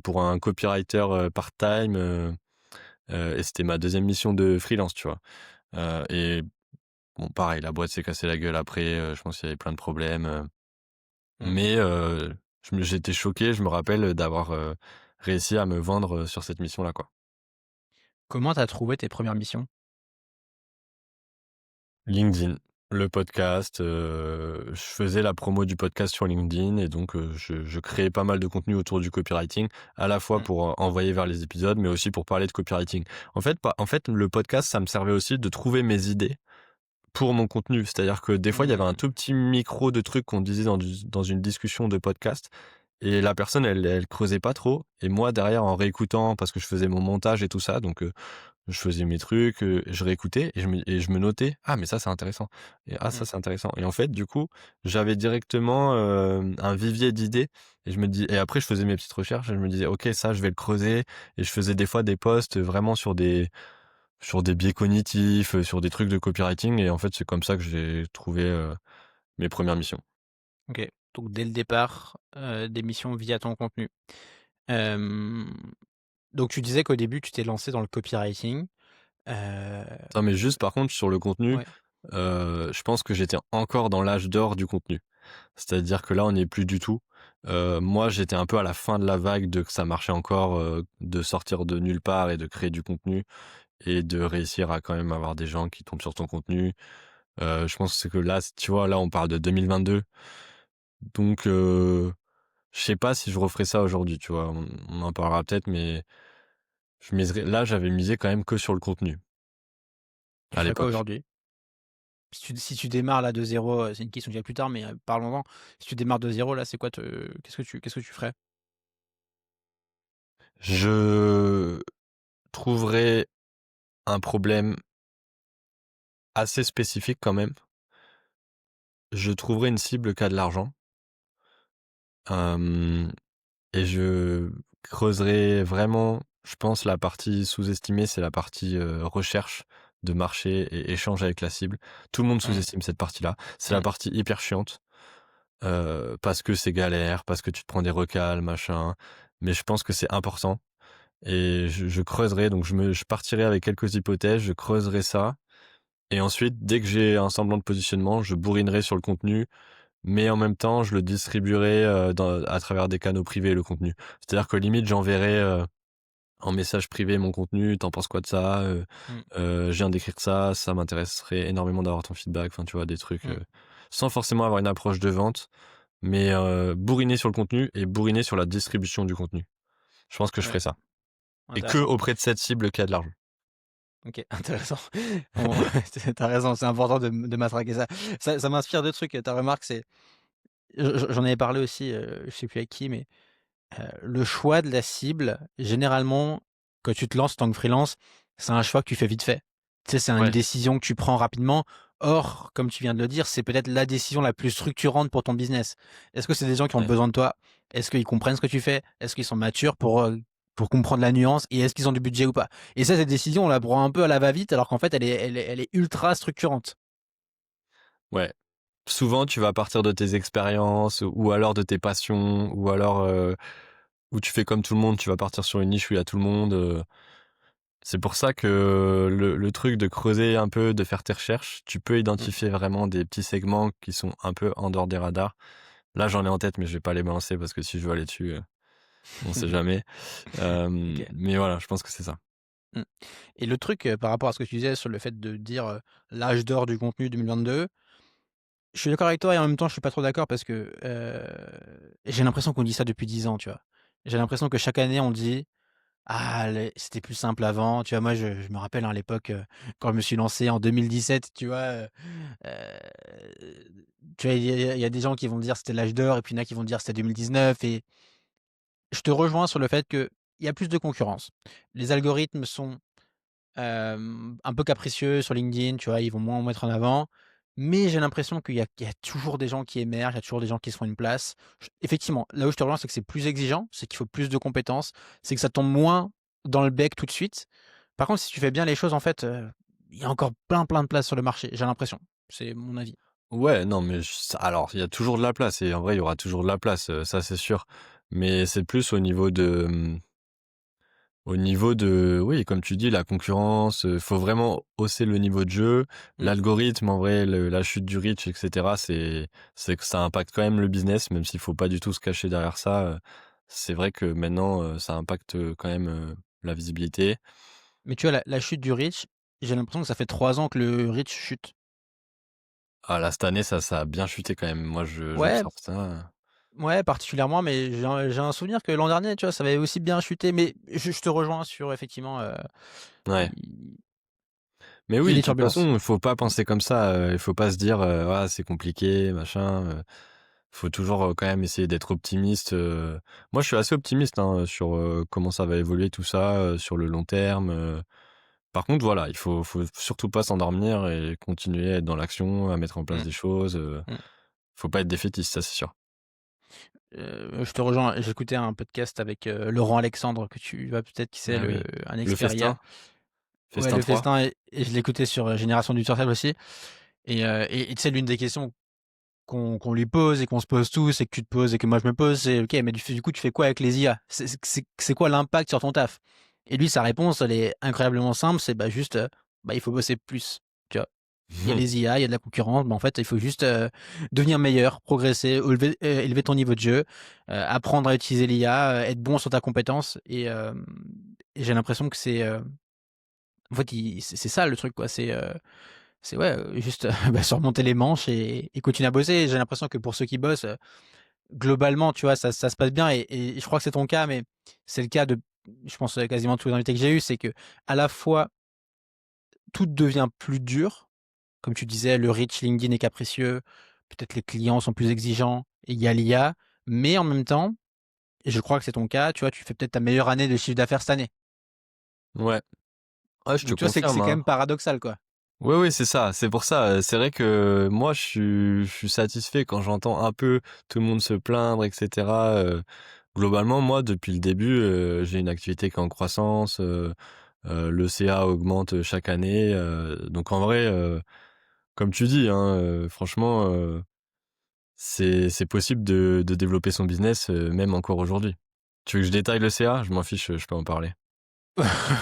Pour un copywriter, part-time, et c'était ma deuxième mission de freelance, tu vois? Et bon, pareil, la boîte s'est cassée la gueule après, je pense qu'il y avait plein de problèmes, Mm. mais j'étais choqué, je me rappelle, d'avoir, réussi à me vendre, sur cette mission-là, quoi. Comment t'as trouvé tes premières missions? LinkedIn, le podcast, je faisais la promo du podcast sur LinkedIn et donc je créais pas mal de contenu autour du copywriting, à la fois Mm. pour, envoyer vers les épisodes, mais aussi pour parler de copywriting. En fait, le podcast, ça me servait aussi de trouver mes idées pour mon contenu. C'est-à-dire que des fois, il y avait un Mm. tout petit micro de trucs qu'on disait dans une discussion de podcast et la personne, elle creusait pas trop et moi derrière en réécoutant parce que je faisais mon montage et tout ça, donc je faisais mes trucs, je réécoutais et je me notais: «Ah mais ça c'est intéressant et ah ça Mm. c'est intéressant» et en fait du coup, j'avais directement, un vivier d'idées et je me dis et après je faisais mes petites recherches et je me disais: «OK, ça je vais le creuser» et je faisais des fois des posts vraiment sur des biais cognitifs, sur des trucs de copywriting et en fait c'est comme ça que j'ai trouvé, mes premières missions. Ok. Donc dès le départ, des missions via ton contenu. Euh, donc tu disais qu'au début tu t'es lancé dans le copywriting. Euh, Non mais juste par contre sur le contenu, ouais. je pense que j'étais encore dans l'âge d'or du contenu. C'est-à-dire que là, on n'y est plus du tout. Moi, j'étais un peu à la fin de la vague de que ça marchait encore, de sortir de nulle part et de créer du contenu et de réussir à quand même avoir des gens qui tombent sur ton contenu. Je pense que c'est que là, tu vois, là, on parle de 2022. Donc, je sais pas si je referais ça aujourd'hui, tu vois. On en parlera peut-être, mais là, j'avais misé quand même que sur le contenu Tu à ferais quoi l'époque. aujourd'hui? Si tu démarres là de zéro, c'est une question qu'il y a plus tard, mais parlons-en. Si tu démarres de zéro là, c'est quoi qu'est-ce que tu ferais? Je trouverais un problème assez spécifique quand même. Je trouverais une cible qui a de l'argent. Hem Et je creuserai vraiment, je pense, la partie sous-estimée, c'est la partie, recherche de marché et échange avec la cible. Tout le monde Mmh. sous-estime cette partie-là. C'est la Mmh. partie hyper chiante, parce que c'est galère, parce que tu te prends des recals, machin, mais je pense que c'est important et je creuserai donc je partirai avec quelques hypothèses, je creuserai ça et ensuite, dès que j'ai un semblant de positionnement, je bourrinerai sur le contenu mais en même temps, je le distribuerai, à travers des canaux privés, le contenu. C'est-à-dire que limite, j'enverrai, en message privé mon contenu: «Tu en penses quoi de ça? Mmh. Je viens d'écrire ça, ça m'intéresserait énormément d'avoir ton feedback». Enfin, tu vois, des trucs, Mmh. sans forcément avoir une approche de vente, mais bourriner sur le contenu et bourriner sur la distribution du contenu. Je pense que je Ouais, ferai ça et que intéressant. auprès de cette cible qui a de l'argent. OK, intéressant. On tu raison, c'est important de matraquer ça. Ça m'inspire 2 trucs, ta remarque, c'est j'en avais parlé aussi, je sais plus avec qui, mais le choix de la cible, généralement, quand tu te lances en tant que freelance, c'est un choix que tu fais vite fait. Tu sais, c'est une Ouais, décision que tu prends rapidement. Or, comme tu viens de le dire, c'est peut-être la décision la plus structurante pour ton business. Est-ce que c'est des gens qui ont ouais. besoin de toi? Est-ce qu'ils comprennent ce que tu fais? Est-ce qu'ils sont matures pour comprendre la nuance? Et est-ce qu'ils ont du budget ou pas? Et ça, cette décision, on la prend un peu à la va-vite, alors qu'en fait, elle est ultra structurante. Ouais. souvent, tu vas partir de tes expériences ou alors de tes passions ou alors, où tu fais comme tout le monde, tu vas partir sur une niche où il y a tout le monde, c'est pour ça que le truc de creuser un peu, de faire tes recherches, tu peux Mm. identifier vraiment des petits segments qui sont un peu en dehors des radars. Là, j'en ai en tête, mais je vais pas les balancer parce que si je veux aller dessus, on sait jamais. Ok. Mais voilà, je pense que c'est ça. Mm. Et le truc par rapport à ce que tu disais sur le fait de dire l'âge d'or du contenu 2022, je suis d'accord avec toi et en même temps je suis pas trop d'accord parce que j'ai l'impression qu'on dit ça depuis 10 ans, tu vois. J'ai l'impression que chaque année on dit ah, c'était plus simple avant. Tu vois, moi, je me rappelle à l'époque, quand je me suis lancé en 2017, tu vois, tu vois, il y a des gens qui vont dire c'était l'âge d'or et puis il y en a qui vont dire c'était 2019. Et je te rejoins sur le fait qu'il y a plus de concurrence. Les algorithmes sont un peu capricieux sur LinkedIn, tu vois, ils vont moins en mettre en avant. Mais j'ai l'impression qu'il y a toujours des gens qui émergent, il y a toujours des gens qui se font une place. Effectivement, là où je te rejoins, c'est que c'est plus exigeant, c'est qu'il faut plus de compétences, c'est que ça tombe moins dans le bec tout de suite. Par contre, si tu fais bien les choses, en fait, il y a encore plein, plein de places sur le marché, j'ai l'impression. C'est mon avis. Ouais, non, mais alors, il y a toujours de la place et en vrai, il y aura toujours de la place, ça, c'est sûr. Mais c'est plus au niveau de, oui, comme tu dis, la concurrence, faut vraiment hausser le niveau de jeu. Mm, L'algorithme, en vrai, la chute du reach, etc., c'est que ça impacte quand même le business, même s'il faut pas du tout se cacher derrière ça. C'est vrai que maintenant, ça impacte quand même la visibilité. Mais tu vois, la chute du reach, j'ai l'impression que ça fait 3 ans que le reach chute. Ah là, cette année, ça a bien chuté quand même. Moi, Ouais, j'observe ça. ouais, particulièrement, mais j'ai un souvenir que l'an dernier, tu vois, ça avait aussi bien chuté. Mais je te rejoins sur effectivement, Ouais. il Mais il y a oui, de des toute turbulences. façon, il faut pas Mmh, penser comme ça. Il faut pas se dire, ah, c'est compliqué, machin. Faut toujours quand même essayer d'être optimiste. Moi, je suis assez optimiste hein, sur comment ça va évoluer tout ça sur le long terme. Par contre, voilà, faut surtout pas s'endormir et continuer à être dans l'action, à mettre en place mmh, des choses. mmh. Faut pas être défaitiste, ça c'est sûr. Je te rejoins. J'écoutais un podcast avec Laurent Alexandre, que tu vois peut-être qui c'est, Ah oui. un Le expert IA. festin, Ouais, festin le 3. festin, et je l'écoutais sur Génération du Turtle aussi. Et tu sais, l'une des questions qu'on lui pose et qu'on se pose tous et que tu te poses et que moi je me pose, c'est ok, mais du coup, tu fais quoi avec les IA? C'est quoi l'impact sur ton taf? Et lui, sa réponse, elle est incroyablement simple, c'est bah juste, bah il faut bosser plus. Tu vois. Il y a les IA, il y a de la concurrence, bah en fait, il faut juste devenir meilleur, progresser, élever ton niveau de jeu, apprendre à utiliser l'IA, être bon sur ta compétence. Et j'ai l'impression que en fait, c'est ça le truc, quoi. C'est ouais, juste bah, surmonter les manches et continuer à bosser. J'ai l'impression que pour ceux qui bossent, globalement, tu vois, ça se passe bien. Et je crois que c'est ton cas, mais c'est le cas de, je pense, quasiment tous les invités que j'ai eus, c'est que à la fois tout devient plus dur. Comme tu disais, le reach LinkedIn est capricieux, peut-être les clients sont plus exigeants, et il y a l'IA, mais en même temps, et je crois que c'est ton cas, tu vois, tu fais peut-être ta meilleure année de chiffre d'affaires cette année. Ouais. Ouais, je te Donc tu vois, c'est confirme, c'est quand hein. même paradoxal, quoi. Oui, oui, c'est ça. C'est pour ça. C'est vrai que moi, je suis satisfait quand j'entends un peu tout le monde se plaindre, etc. Globalement, moi, depuis le début, j'ai une activité qui est en croissance. Le CA augmente chaque année. Donc en vrai, comme tu dis, hein, franchement, c'est possible de développer son business même encore aujourd'hui. Tu veux que je détaille le CA? Je m'en fiche, je peux en parler.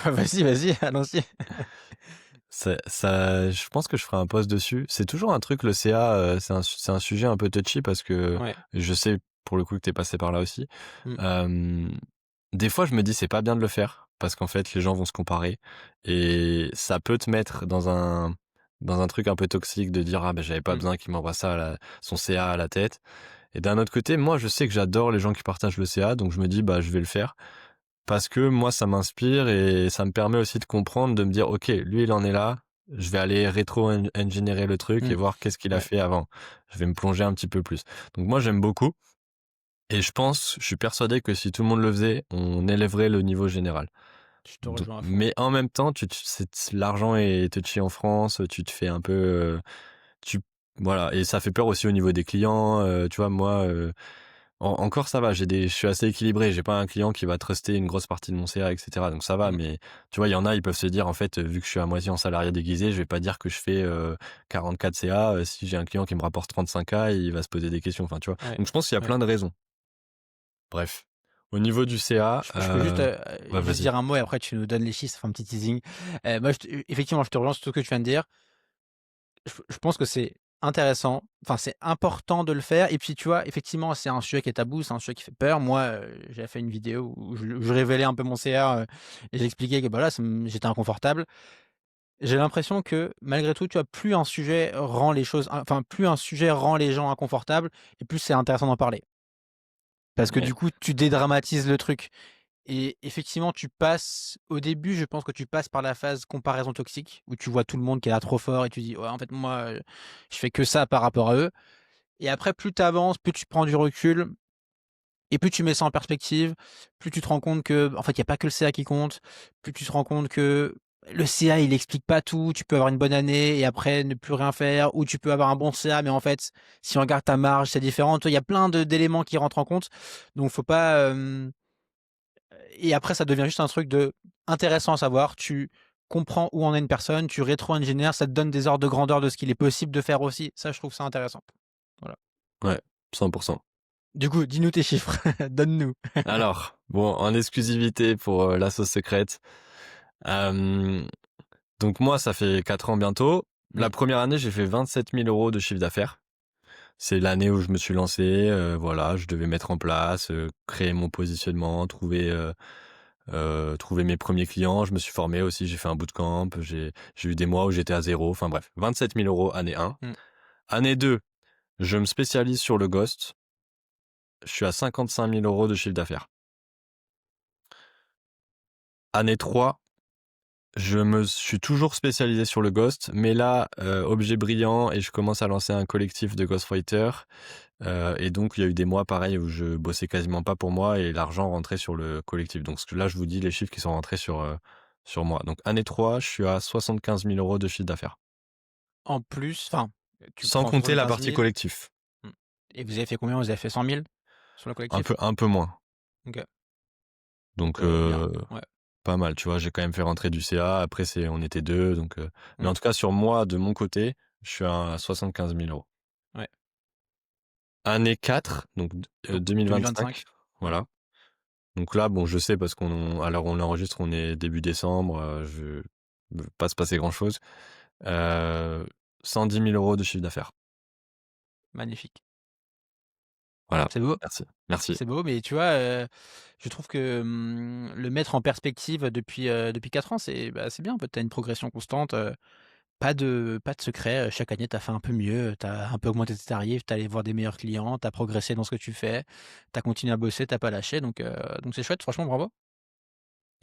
Vas-y, vas-y, allons-y. Je pense que je ferai un post dessus. C'est toujours un truc, le CA, c'est un sujet un peu touchy parce que Ouais. je sais pour le coup que t'es passé par là aussi. Mm, Euh, des fois, je me dis c'est pas bien de le faire parce qu'en fait, les gens vont se comparer et ça peut te mettre dans un truc un peu toxique de dire ah ben j'avais pas mm, besoin qu'il m'envoie ça son CA à la tête. Et d'un autre côté, moi, je sais que j'adore les gens qui partagent le CA, donc je me dis bah je vais le faire. Parce que moi, ça m'inspire et ça me permet aussi de comprendre, de me dire, OK, lui, il en est là. Je vais aller rétro-ingénierer le truc et mm. voir qu'est-ce qu'il a Ouais, fait avant. Je vais me plonger un petit peu plus. Donc moi, j'aime beaucoup. Et je suis persuadé que si tout le monde le faisait, on élèverait le niveau général. je te rejoins à fond. Mais en même temps, l'argent est touchy en France, tu te fais un peu, tu, voilà. Et ça fait peur aussi au niveau des clients. Tu vois, moi, Encore ça va, je suis assez équilibré, j'ai pas un client qui va truster une grosse partie de mon CA et cetera, donc ça va. Mmh. Mais tu vois, il y en a, ils peuvent se dire en fait, vu que je suis à moitié en salarié déguisé, je vais pas dire que je fais, 44 CA, si j'ai un client qui me rapporte 35K, il va se poser des questions, enfin, tu vois? Ouais, Donc je pense qu'il y a ouais. plein de raisons. Bref, au niveau du CA, Je peux juste, ouais, juste vas-y. dire un mot et après tu nous donnes les chiffres, ça fait un petit teasing. Moi effectivement, je te relance sur tout ce que tu viens de dire. Je pense que c'est intéressant, enfin, c'est important de le faire et puis, tu vois, effectivement, c'est un sujet qui est tabou, c'est un sujet qui fait peur. Moi, j'avais fait une vidéo où je révélais un peu mon CA, et j'expliquais que, bah, là, j'étais inconfortable. J'ai l'impression que, malgré tout, tu vois, plus un sujet rend les choses enfin, plus un sujet rend les gens inconfortables et plus c'est intéressant d'en parler. Parce que, Ouais, du coup, tu dédramatises le truc. Et effectivement, tu passes au début, je pense que tu passes par la phase comparaison toxique, où tu vois tout le monde qui est là trop fort et tu dis: «Ouais, en fait, moi, je fais que ça par rapport à eux». Et après, plus tu avances, plus tu prends du recul et plus tu mets ça en perspective, plus tu te rends compte que, en fait, il y a pas que le CA qui compte, plus tu te rends compte que le CA, il explique pas tout. Tu peux avoir une bonne année et après ne plus rien faire, ou tu peux avoir un bon CA, mais en fait, si on regarde ta marge, c'est différent. Tu vois, il y a plein d'éléments qui rentrent en compte, donc faut pas, et après, ça devient juste un truc de intéressant à savoir. Tu comprends où en est une personne, tu rétro-ingénieurs, ça te donne des ordres de grandeur de ce qu'il est possible de faire aussi. Ça, je trouve ça intéressant. Voilà. ouais, 100. Du coup, dis-nous tes chiffres, donne-nous. Alors, bon, en exclusivité pour, la sauce secrète, hem, donc moi, ça fait 4 ans bientôt. La Mmh. première année, j'ai fait 27 000 € de chiffre d'affaires. C'est l'année où je me suis lancé, voilà, je devais mettre en place, créer mon positionnement, trouver mes premiers clients. Je me suis formé aussi, j'ai fait un bootcamp, j'ai eu des mois où j'étais à zéro. Enfin bref, 27 000 € année 1. Mmh. Année 2, je me spécialise sur le ghost, je suis à 55 000 € de chiffre d'affaires. Année 3, je me suis toujours spécialisé sur le ghost, mais là, objet brillant, et je commence à lancer un collectif de ghostwriters. Et donc il y a eu des mois pareils où je bossais quasiment pas pour moi et l'argent rentrait sur le collectif. Donc là, je vous dis les chiffres qui sont rentrés sur moi. Donc année 3, je suis à 75 000 € de chiffre d'affaires. En plus, enfin, tu Sans prends compter la 75 partie 000. collectif. Mmh. Et vous avez fait combien? Vous avez fait 100 000 sur le collectif? Un peu moins. OK. Donc, Donc bien. Ouais. pas mal, tu vois? J'ai quand même fait rentrer du CA. Après on était 2, donc mais Mmh. en tout cas sur moi, de mon côté, je suis à 75 000 €. Ouais. Année 4, donc Donc 2025, 2025. Ouais. voilà. Donc là, bon, je sais parce à l'heure où on l'enregistre, on est début décembre, je veut pas se passer grand-chose. Heu, 110 000 € de chiffre d'affaires. Magnifique. Voilà, C'est beau. merci, merci. C'est beau, mais tu vois, je trouve que, le mettre en perspective depuis 4 ans, c'est bien. En fait, tu as une progression constante, pas de secret, chaque année tu as fait un peu mieux, tu as un peu augmenté tes tarifs, tu es allé voir des meilleurs clients, tu as progressé dans ce que tu fais, tu as continué à bosser, tu as pas lâché, donc c'est chouette, franchement bravo.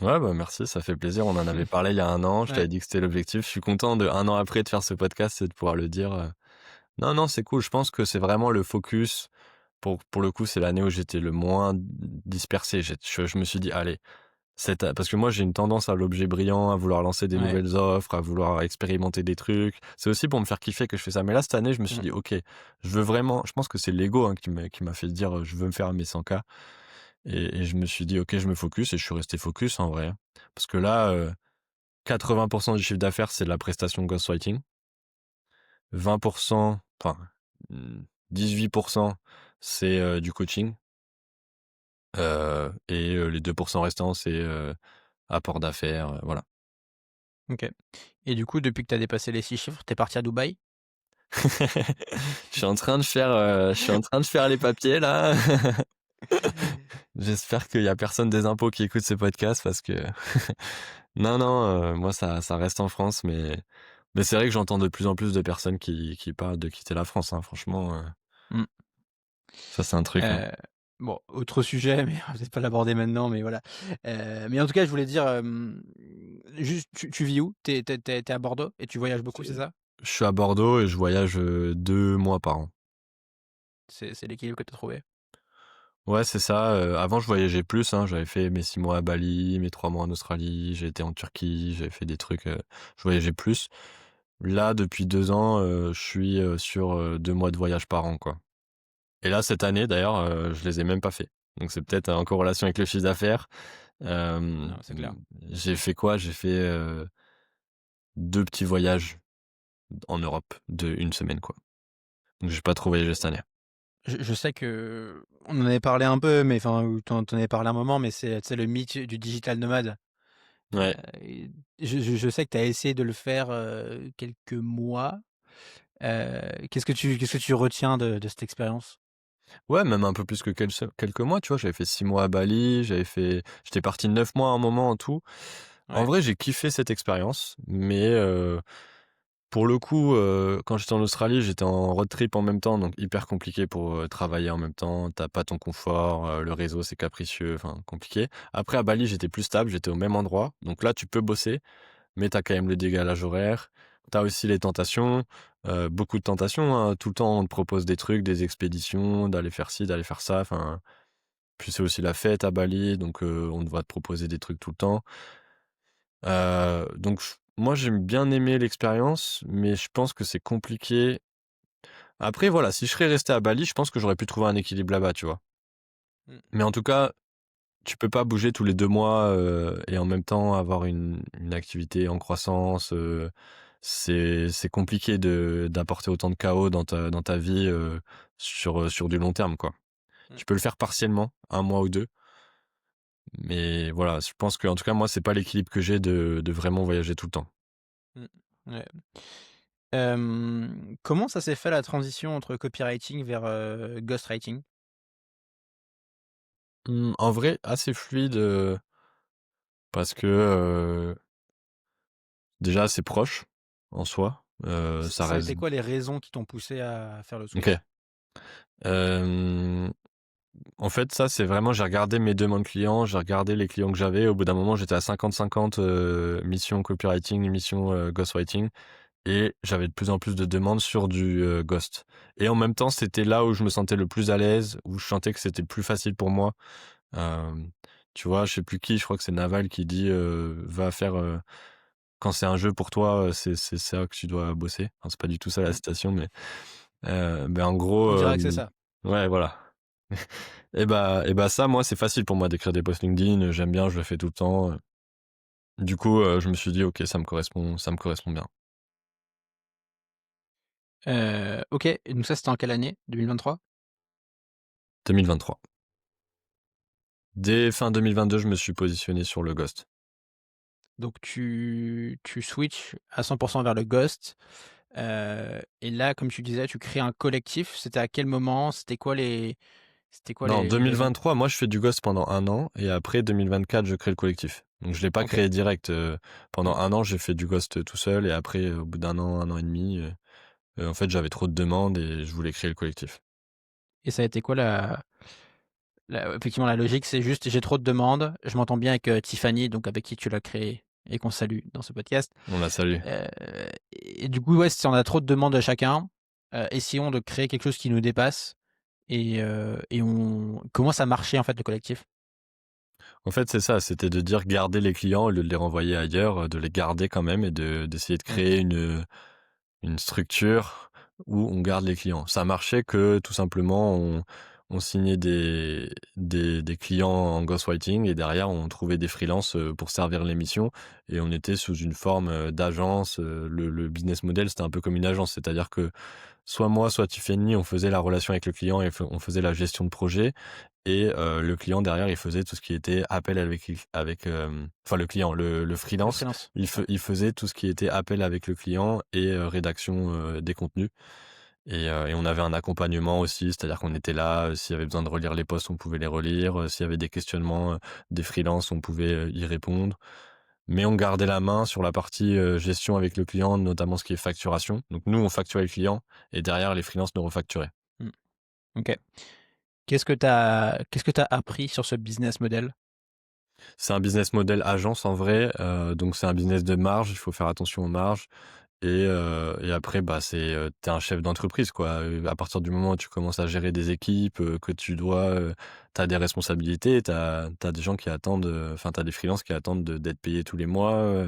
Ouais, bah, merci, ça fait plaisir. On en avait parlé il y a 1 an, je Ouais. t'avais dit que c'était l'objectif. Je suis content de 1 an après de faire ce podcast et de pouvoir le dire, Non, non, c'est cool. Je pense que c'est vraiment le focus. Pour le coup, c'est l'année où j'étais le moins dispersé. Je me suis dit: «Allez, parce que moi, j'ai une tendance à l'objet brillant, à vouloir lancer des Ouais. nouvelles offres, à vouloir expérimenter des trucs. C'est aussi pour me faire kiffer que je fais ça. Mais là, cette année, je me suis Mmh. dit: «OK, je veux vraiment». Je pense que c'est l'ego, hein, qui m'a fait dire, «Je veux me faire mes 100K». Et je me suis dit: «OK, je me focus», et je suis resté focus en vrai, hein. Parce que là, 80% du chiffre d'affaires, c'est de la prestation ghostwriting. 20%, enfin, 18%, c'est, du coaching, les 2% restants, c'est, apport d'affaires, voilà. OK. Et du coup, depuis que tu as dépassé les 6 chiffres, tu es parti à Dubaï? Je suis en train de faire les papiers là. J'espère qu'il y a personne des impôts qui écoute ce podcast parce que non, non, moi ça reste en France, mais c'est vrai que j'entends de plus en plus de personnes qui parlent de quitter la France, hein. Franchement, Mmh. ça c'est un truc, hein. Heu, bon, autre sujet, mais on va peut-être pas l'aborder maintenant, mais voilà. Mais en tout cas, je voulais dire, juste tu vis où? Tu es à Bordeaux et tu voyages beaucoup, c'est ça? Je suis à Bordeaux et je voyage, 2 mois par an. C'est l'équilibre que tu as trouvé? Ouais, c'est ça, avant je voyageais plus, hein. J'avais fait mes 6 mois à Bali, mes 3 mois en Australie, j'ai été en Turquie, j'avais fait des trucs, je voyageais plus. Là, depuis 2 ans, je suis, sur, 2 mois de voyage par an, quoi. Et là, cette année d'ailleurs, je les ai même pas fait. Donc c'est peut-être en corrélation avec le chiffre d'affaires. Non, c'est clair. J'ai fait quoi? J'ai fait, 2 petits voyages en Europe de une semaine, quoi. Donc j'ai pas trop voyagé cette année. Je sais que on en avait parlé un peu, mais enfin, ou tu en avais parlé un moment, mais c'est, tu sais, le mythe du digital nomade. Ouais. Et je sais que tu as essayé de le faire, quelques mois. Qu'est-ce que tu retiens de cette expérience? Ouais, même un peu plus que quelques mois, tu vois? J'avais fait 6 mois à Bali, j'étais parti 9 mois à un moment en tout. En Ouais. vrai, j'ai kiffé cette expérience, mais pour le coup, quand j'étais en Australie, j'étais en road trip en même temps, donc hyper compliqué pour, travailler en même temps. Tu pas ton confort, le réseau, c'est capricieux, enfin compliqué. Après à Bali, j'étais plus stable, j'étais au même endroit, donc là, tu peux bosser, mais tu as quand même le décalage horaire. Tu as aussi les tentations, beaucoup de tentations, hein. Tout le temps, on te propose des trucs, des expéditions, d'aller faire ci, d'aller faire ça, enfin puis c'est aussi la fête à Bali, donc on va te proposer des trucs tout le temps. Donc moi, j'ai bien aimé l'expérience, mais je pense que c'est compliqué. Après voilà, si je serais resté à Bali, je pense que j'aurais pu trouver un équilibre là-bas, tu vois? Mmh. Mais en tout cas, tu peux pas bouger tous les 2 mois, et en même temps avoir une activité en croissance, c'est compliqué d'apporter autant de chaos dans ta vie, sur du long terme, quoi. Mmh. Tu peux le faire partiellement, un mois ou 2, mais voilà, je pense qu'en tout cas, moi, c'est pas l'équilibre que j'ai de vraiment voyager tout le temps. Mmh. Ouais. Comment ça s'est fait la transition entre copywriting vers, ghostwriting? En vrai, assez fluide, parce que, déjà c'est proche, en soi, ça Ça a reste été quoi les raisons qui t'ont poussé à faire le OK. switch? Hem, En fait, ça, c'est vraiment j'ai regardé mes demandes clients, j'ai regardé les clients que j'avais. Au bout d'un moment, j'étais à 50-50, mission copywriting, mission, ghostwriting, et j'avais de plus en plus de demandes sur du, ghost, et en même temps, c'était là où je me sentais le plus à l'aise, où je sentais que c'était le plus facile pour moi. Hem, Tu vois, je sais plus qui, je crois que c'est Naval qui dit, «Va faire, quand c'est un jeu pour toi, c'est ça que tu dois bosser». Enfin, c'est pas du tout ça la Mmh. citation, mais en gros, On dirait que c'est ça. ouais, voilà. Et bah ça, moi, c'est facile pour moi d'écrire des posts LinkedIn, j'aime bien, je le fais tout le temps, du coup, je me suis dit: «OK, ça me correspond bien». OK, et donc ça, c'était en quelle année? 2023? 2023. Dès fin 2022, je me suis positionné sur le ghost. Donc tu switches à 100 vers le ghost, et là, comme tu disais, tu crées un collectif. C'était à quel moment? C'était quoi Non, les raisons? 2023, moi, je fais du ghost pendant un an, et après 2024, je crée le collectif. Donc je l'ai pas OK. créé direct, pendant Mmh. un an, j'ai fait du ghost, tout seul, et après, au bout d'un an et demi, en fait, j'avais trop de demandes et je voulais créer le collectif. Et ça a été quoi la effectivement, la logique? C'est juste: «J'ai trop de demandes, je m'entends bien avec, Tiffany», donc avec qui tu l'as créé et qu'on salue dans ce podcast. On la salue. Heu et du coup, ouais, si on a trop de demandes à chacun, essayons de créer quelque chose qui nous dépasse, et on comment ça marchait, en fait, le collectif? En fait, c'est ça, c'était de dire garder les clients au lieu de les renvoyer ailleurs, de les garder quand même, et d'essayer de créer OK. une structure où on garde les clients. Ça marchait que tout simplement on signait des clients en ghostwriting, et derrière on trouvait des freelances, pour servir les missions, et on était sous une forme, d'agence, le business model, c'était un peu comme une agence. C'est-à-dire que soit moi, soit Tiffany, on faisait la relation avec le client et on faisait la gestion de projet, et le client derrière, il faisait tout ce qui était appel enfin le client, le Le freelance, freelance, ouais. il faisait tout ce qui était appel avec le client et rédaction, des contenus, et on avait un accompagnement aussi, c'est-à-dire qu'on était là, s'il y avait besoin de relire les posts, on pouvait les relire, s'il y avait des questionnements, des freelances, on pouvait, y répondre. Mais on gardait la main sur la partie, gestion avec le client, notamment ce qui est facturation. Donc nous, on facturait le client, et derrière les freelances nous refacturaient. Mmh. OK. Qu'est-ce que tu as appris sur ce business model? C'est un business model agence en vrai, donc c'est un business de marge, il faut faire attention aux marges, et après, bah, tu un chef d'entreprise, quoi, à partir du moment où tu commences à gérer des équipes, que tu des responsabilités, tu des gens qui attendent, enfin, tu des freelances qui attendent d'être payés tous les mois,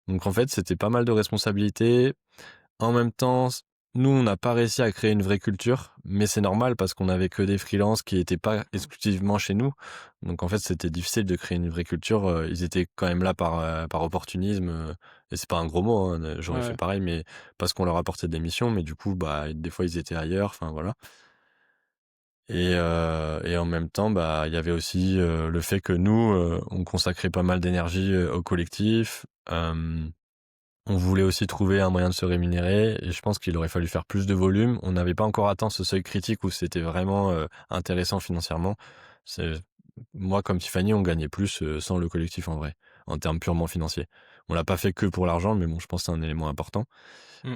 donc en fait, c'était pas mal de responsabilités. En même temps, nous, on n'a pas réussi à créer une vraie culture, mais c'est normal parce qu'on avait que des freelances qui étaient pas exclusivement chez nous. Donc en fait, c'était difficile de créer une vraie culture. Ils étaient quand même là par opportunisme, et c'est pas un gros mot, hein, Ouais, j'aurais fait ouais. pareil, mais parce qu'on leur apportait des missions, mais du coup, bah, des fois, ils étaient ailleurs, enfin voilà. Et en même temps, bah, il y avait aussi le fait que nous, on consacrait pas mal d'énergie au collectif. On voulait aussi trouver un moyen de se rémunérer et je pense qu'il aurait fallu faire plus de volume. On n'avait pas encore atteint ce seuil critique où c'était vraiment intéressant financièrement. C'est Moi comme Tiffany, on gagnait plus sans le collectif en vrai, en termes purement financiers. On l'a pas fait que pour l'argent, mais bon, je pense que c'est un élément important Mm.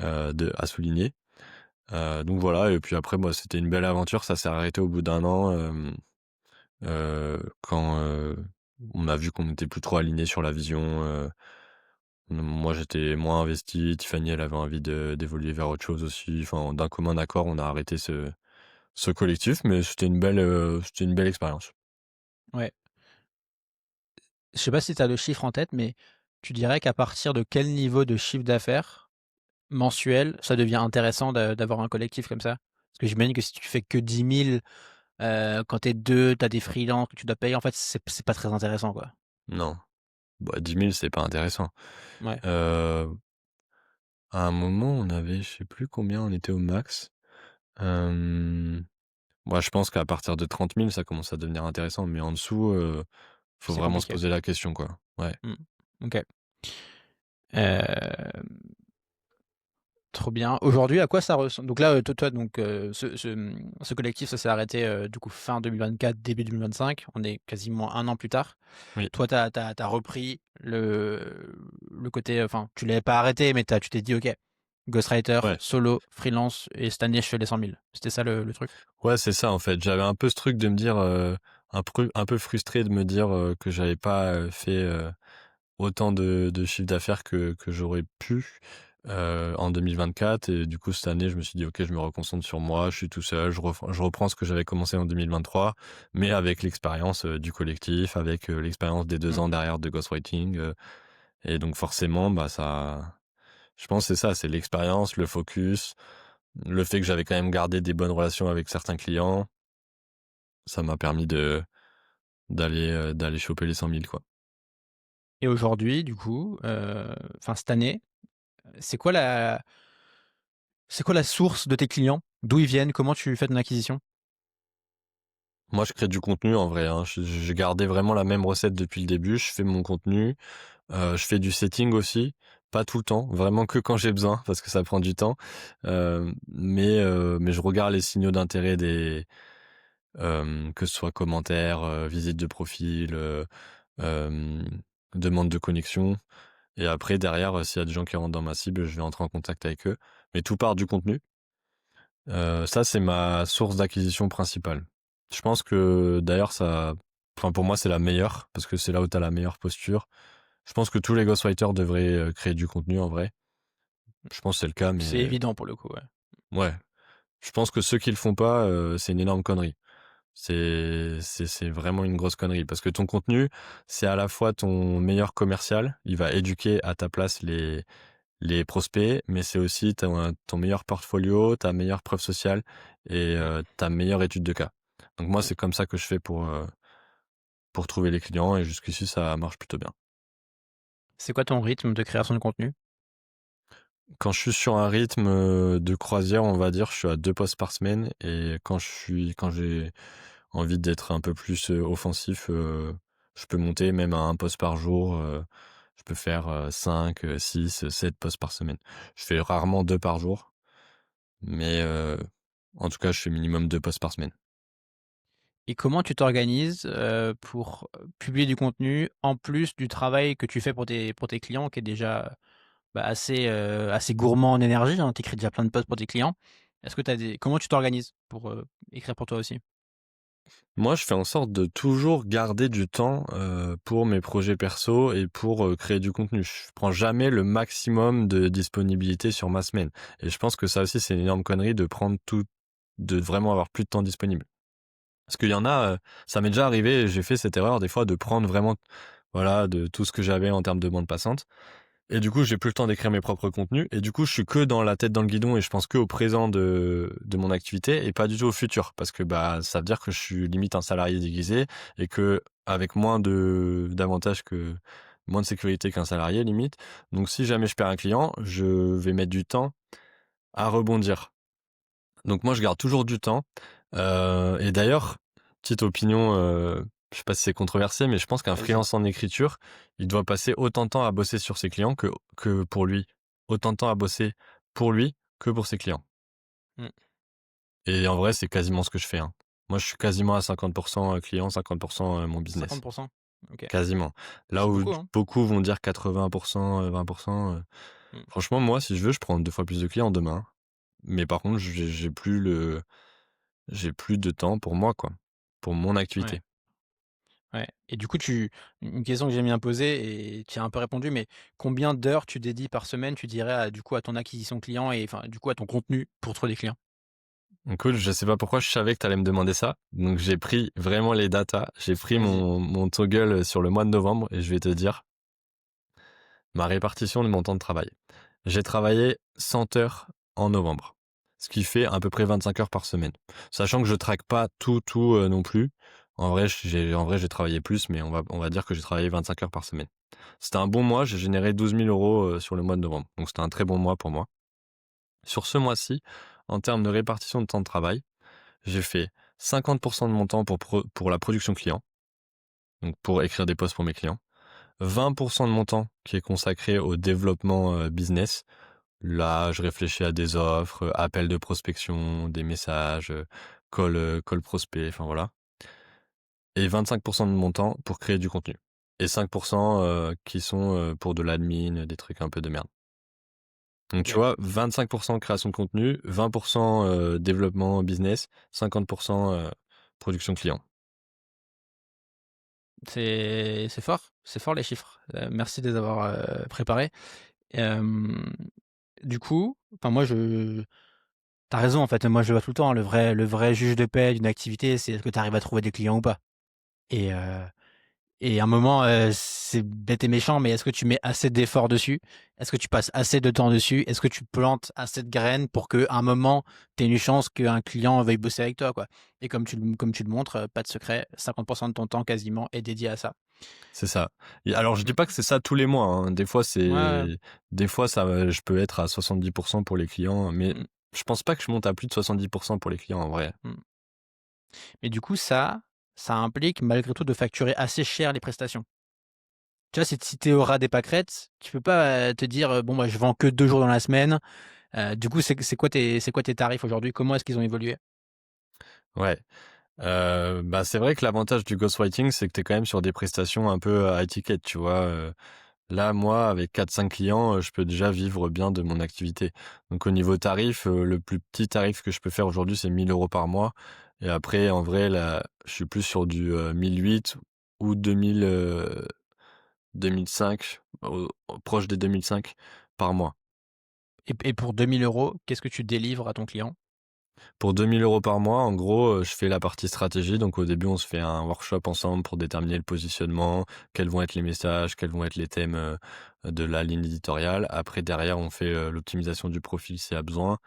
à souligner. Donc voilà, et puis après, moi, c'était une belle aventure. Ça s'est arrêté au bout d'un an quand on a vu qu'on n'était plus trop alignés sur la vision. Moi, j'étais moins investi. Tiffany, elle avait envie d'évoluer vers autre chose aussi. Enfin, d'un commun accord, on a arrêté ce collectif, mais c'était une belle expérience. Ouais. Je sais pas si tu as le chiffre en tête, mais tu dirais qu'à partir de quel niveau de chiffre d'affaires mensuel, ça devient intéressant d'avoir un collectif comme ça? Parce que j'imagine que si tu fais que 10 000, quand t'es deux, t'as des freelances que tu dois payer, en fait, c'est pas très intéressant, quoi. Non, bah, 10 000, c'est pas intéressant. Ouais, Euh, à un moment, on avait, je sais plus combien on était au max. Euh, Moi, je pense qu'à partir de 30 000, ça commence à devenir intéressant, mais en dessous, faut c'est vraiment se compliqué. poser la question, quoi. Ouais. Mm. Ok. Euh, Trop bien. Aujourd'hui, à quoi ça ressemble? Donc là, toi, donc, ce collectif, ça s'est arrêté du coup fin 2024, début 2025. On est quasiment un an plus tard. Oui. Toi, t'as repris le côté, enfin, tu l'avais pas arrêté, mais tu t'es dit, ok, Ghostwriter, Ouais. solo, freelance, et cette année, je fais les 100 000. C'était ça le truc? Ouais, c'est ça, en fait. J'avais un peu ce truc de me dire, un peu frustré de me dire que j'avais pas fait autant de chiffre d'affaires que j'aurais pu en 2024. Et du coup, cette année, je me suis dit, ok, je me reconcentre sur moi, je suis tout seul, je reprends ce que j'avais commencé en 2023, mais avec l'expérience du collectif, avec l'expérience des 2 ans Mm. derrière de ghostwriting. Et donc, forcément, bah, je pense que c'est ça, c'est l'expérience, le focus, le fait que j'avais quand même gardé des bonnes relations avec certains clients. Ça m'a permis d'aller choper les 100 000, quoi. Et aujourd'hui, du coup, enfin, cette année, c'est quoi la, c'est quoi la source de tes clients? D'où ils viennent? Comment tu fais ton acquisition? Moi, je crée du contenu en vrai, hein. J'ai gardé vraiment la même recette depuis le début. Je fais mon contenu, je fais du setting aussi, pas tout le temps, vraiment que quand j'ai besoin, parce que ça prend du temps. Mais je regarde les signaux d'intérêt que ce soit commentaires, visites de profil, hem, demande de connexion. Et après, derrière, s'il y a des gens qui rentrent dans ma cible, je vais entrer en contact avec eux. Mais tout part du contenu. Ça, c'est ma source d'acquisition principale. Je pense que d'ailleurs, enfin, pour moi, c'est la meilleure parce que c'est là où tu as la meilleure posture. Je pense que tous les ghostwriters devraient créer du contenu en vrai. Je pense que c'est le cas, C'est mais évident pour le coup, ouais. ouais. Je pense que ceux qui le font pas, c'est une énorme connerie. C'est vraiment une grosse connerie parce que ton contenu, c'est à la fois ton meilleur commercial. Il va éduquer à ta place les prospects, mais c'est aussi ton meilleur portfolio, ta meilleure preuve sociale et Mm. ta meilleure étude de cas. Donc moi, c'est comme ça que je fais pour trouver les clients et jusqu'ici, ça marche plutôt bien. C'est quoi ton rythme de création de contenu? Quand je suis sur un rythme de croisière, on va dire, je suis à 2 posts par semaine et quand j'ai envie d'être un peu plus offensif, je peux monter même à 1 post par jour. Je peux faire 5, 6, 7 posts par semaine. Je fais rarement 2 par jour. Mais en tout cas, je fais minimum 2 posts par semaine. Et comment tu t'organises pour publier du contenu en plus du travail que tu fais pour tes clients, qui est déjà bah, assez gourmand en énergie, hein, tu écris déjà plein de posts pour tes clients. Est-ce que comment tu t'organises pour écrire pour toi aussi? Moi, je fais en sorte de toujours garder du temps pour mes projets perso et pour créer du contenu. Je prends jamais le maximum de disponibilité sur ma semaine. Et je pense que ça aussi, c'est une énorme connerie de vraiment avoir plus de temps disponible. Parce qu'il y en a, ça m'est déjà arrivé, j'ai fait cette erreur des fois de prendre vraiment, voilà, de tout ce que j'avais en termes de bande passante. Et du coup, j'ai plus le temps d'écrire mes propres contenus. Et du coup, je suis que dans la tête dans le guidon et je pense que au présent de mon activité et pas du tout au futur. Parce que bah, ça veut dire que je suis limite un salarié déguisé et que avec d'avantages moins de sécurité qu'un salarié limite. Donc, si jamais je perds un client, je vais mettre du temps à rebondir. Donc, moi, je garde toujours du temps. Et d'ailleurs, petite opinion, je sais pas si c'est controversé, mais je pense qu'un Vas-y. freelance en écriture, il doit passer autant de temps à bosser sur ses clients que pour lui. Autant de temps à bosser pour lui que pour ses clients. Mm. Et en vrai, c'est quasiment ce que je fais, hein. Moi, je suis quasiment à 50% client, 50% mon business. 50%. Ok. Quasiment. Là C'est où beaucoup, hein. beaucoup vont dire 80%, 20%. Mm. Franchement, moi, si je veux, je prends 2 fois plus de clients demain, hein. Mais par contre, j'ai plus de temps pour moi, quoi. Pour mon Ouais. activité. Ouais. Et du coup, une question que j'aime bien poser et tu as un peu répondu, mais combien d'heures tu dédies par semaine, tu dirais, du coup, à ton acquisition client et enfin, du coup, à ton contenu pour trouver des clients? Écoute, je sais pas pourquoi je savais que tu allais me demander ça. Donc j'ai pris vraiment les datas. J'ai pris Vas-y. mon toggle sur le mois de novembre et je vais te dire ma répartition de mon temps de travail. J'ai travaillé 100 heures en novembre, ce qui fait à peu près 25 heures par semaine. Sachant que je traque pas tout non plus. En vrai, j'ai travaillé plus, mais on va dire que j'ai travaillé 25 heures par semaine. C'était un bon mois. J'ai généré 12 000 euros sur le mois de novembre. Donc c'était un très bon mois pour moi. Sur ce mois-ci, en termes de répartition de temps de travail, j'ai fait 50% de mon temps pour la production client, donc pour écrire des posts pour mes clients. 20% de mon temps qui est consacré au développement business. Là, je réfléchis à des offres, appels de prospection, des messages, call prospect, enfin voilà. Et 25% de mon temps pour créer du contenu. Et 5% qui sont pour de l'admin, des trucs un peu de merde. Donc tu OK. vois, 25% création de contenu, 20% développement business, 50% production client. C'est fort les chiffres. Merci de les avoir, préparés. Hem, du coup, enfin moi je tu raison en fait, moi je le vois tout le temps, hein, le vrai juge de paix d'une activité, c'est est-ce que tu arrives à trouver des clients ou pas? Et à un moment, c'est bête et méchant, mais est-ce que tu mets assez d'efforts dessus? Est-ce que tu passes assez de temps dessus? Est-ce que tu plantes assez de graines pour qu'à un moment, tu aies une chance qu'un client veuille bosser avec toi, quoi? Et comme tu le montres, pas de secret, 50% de ton temps quasiment est dédié à ça. C'est ça. Et alors je dis Mmh. pas que c'est ça tous les mois, hein. Ouais, ouais. Des fois je peux être à 70% pour les clients, mais Mmh, je pense pas que je monte à plus de 70% pour les clients en vrai. mmh. Mais du coup, ça implique malgré tout de facturer assez cher les prestations. Tu vois, si tu es au ras des pâquerettes, tu peux pas, te dire, «Bon, bah, je vends que 2 jours dans la semaine». Du coup, c'est quoi tes tarifs aujourd'hui? Comment est-ce qu'ils ont évolué? Ouais. Bah c'est vrai que l'avantage du ghostwriting, c'est que tu es quand même sur des prestations un peu à étiquette, tu vois. Là, moi, avec 4-5 clients, je peux déjà vivre bien de mon activité. Donc au niveau tarif, le plus petit tarif que je peux faire aujourd'hui, c'est 1 000 € par mois. Et après, en vrai, là, je suis plus sur du 1 800 ou 2000, 2005, proche des 2005 par mois. Et pour 2 000 €, qu'est-ce que tu délivres à ton client? Pour 2 000 € par mois, en gros, je fais la partie stratégie. Donc au début, on se fait un workshop ensemble pour déterminer le positionnement, quels vont être les messages, quels vont être les thèmes de la ligne éditoriale. Après, derrière, on fait l'optimisation du profil s'il y a besoin.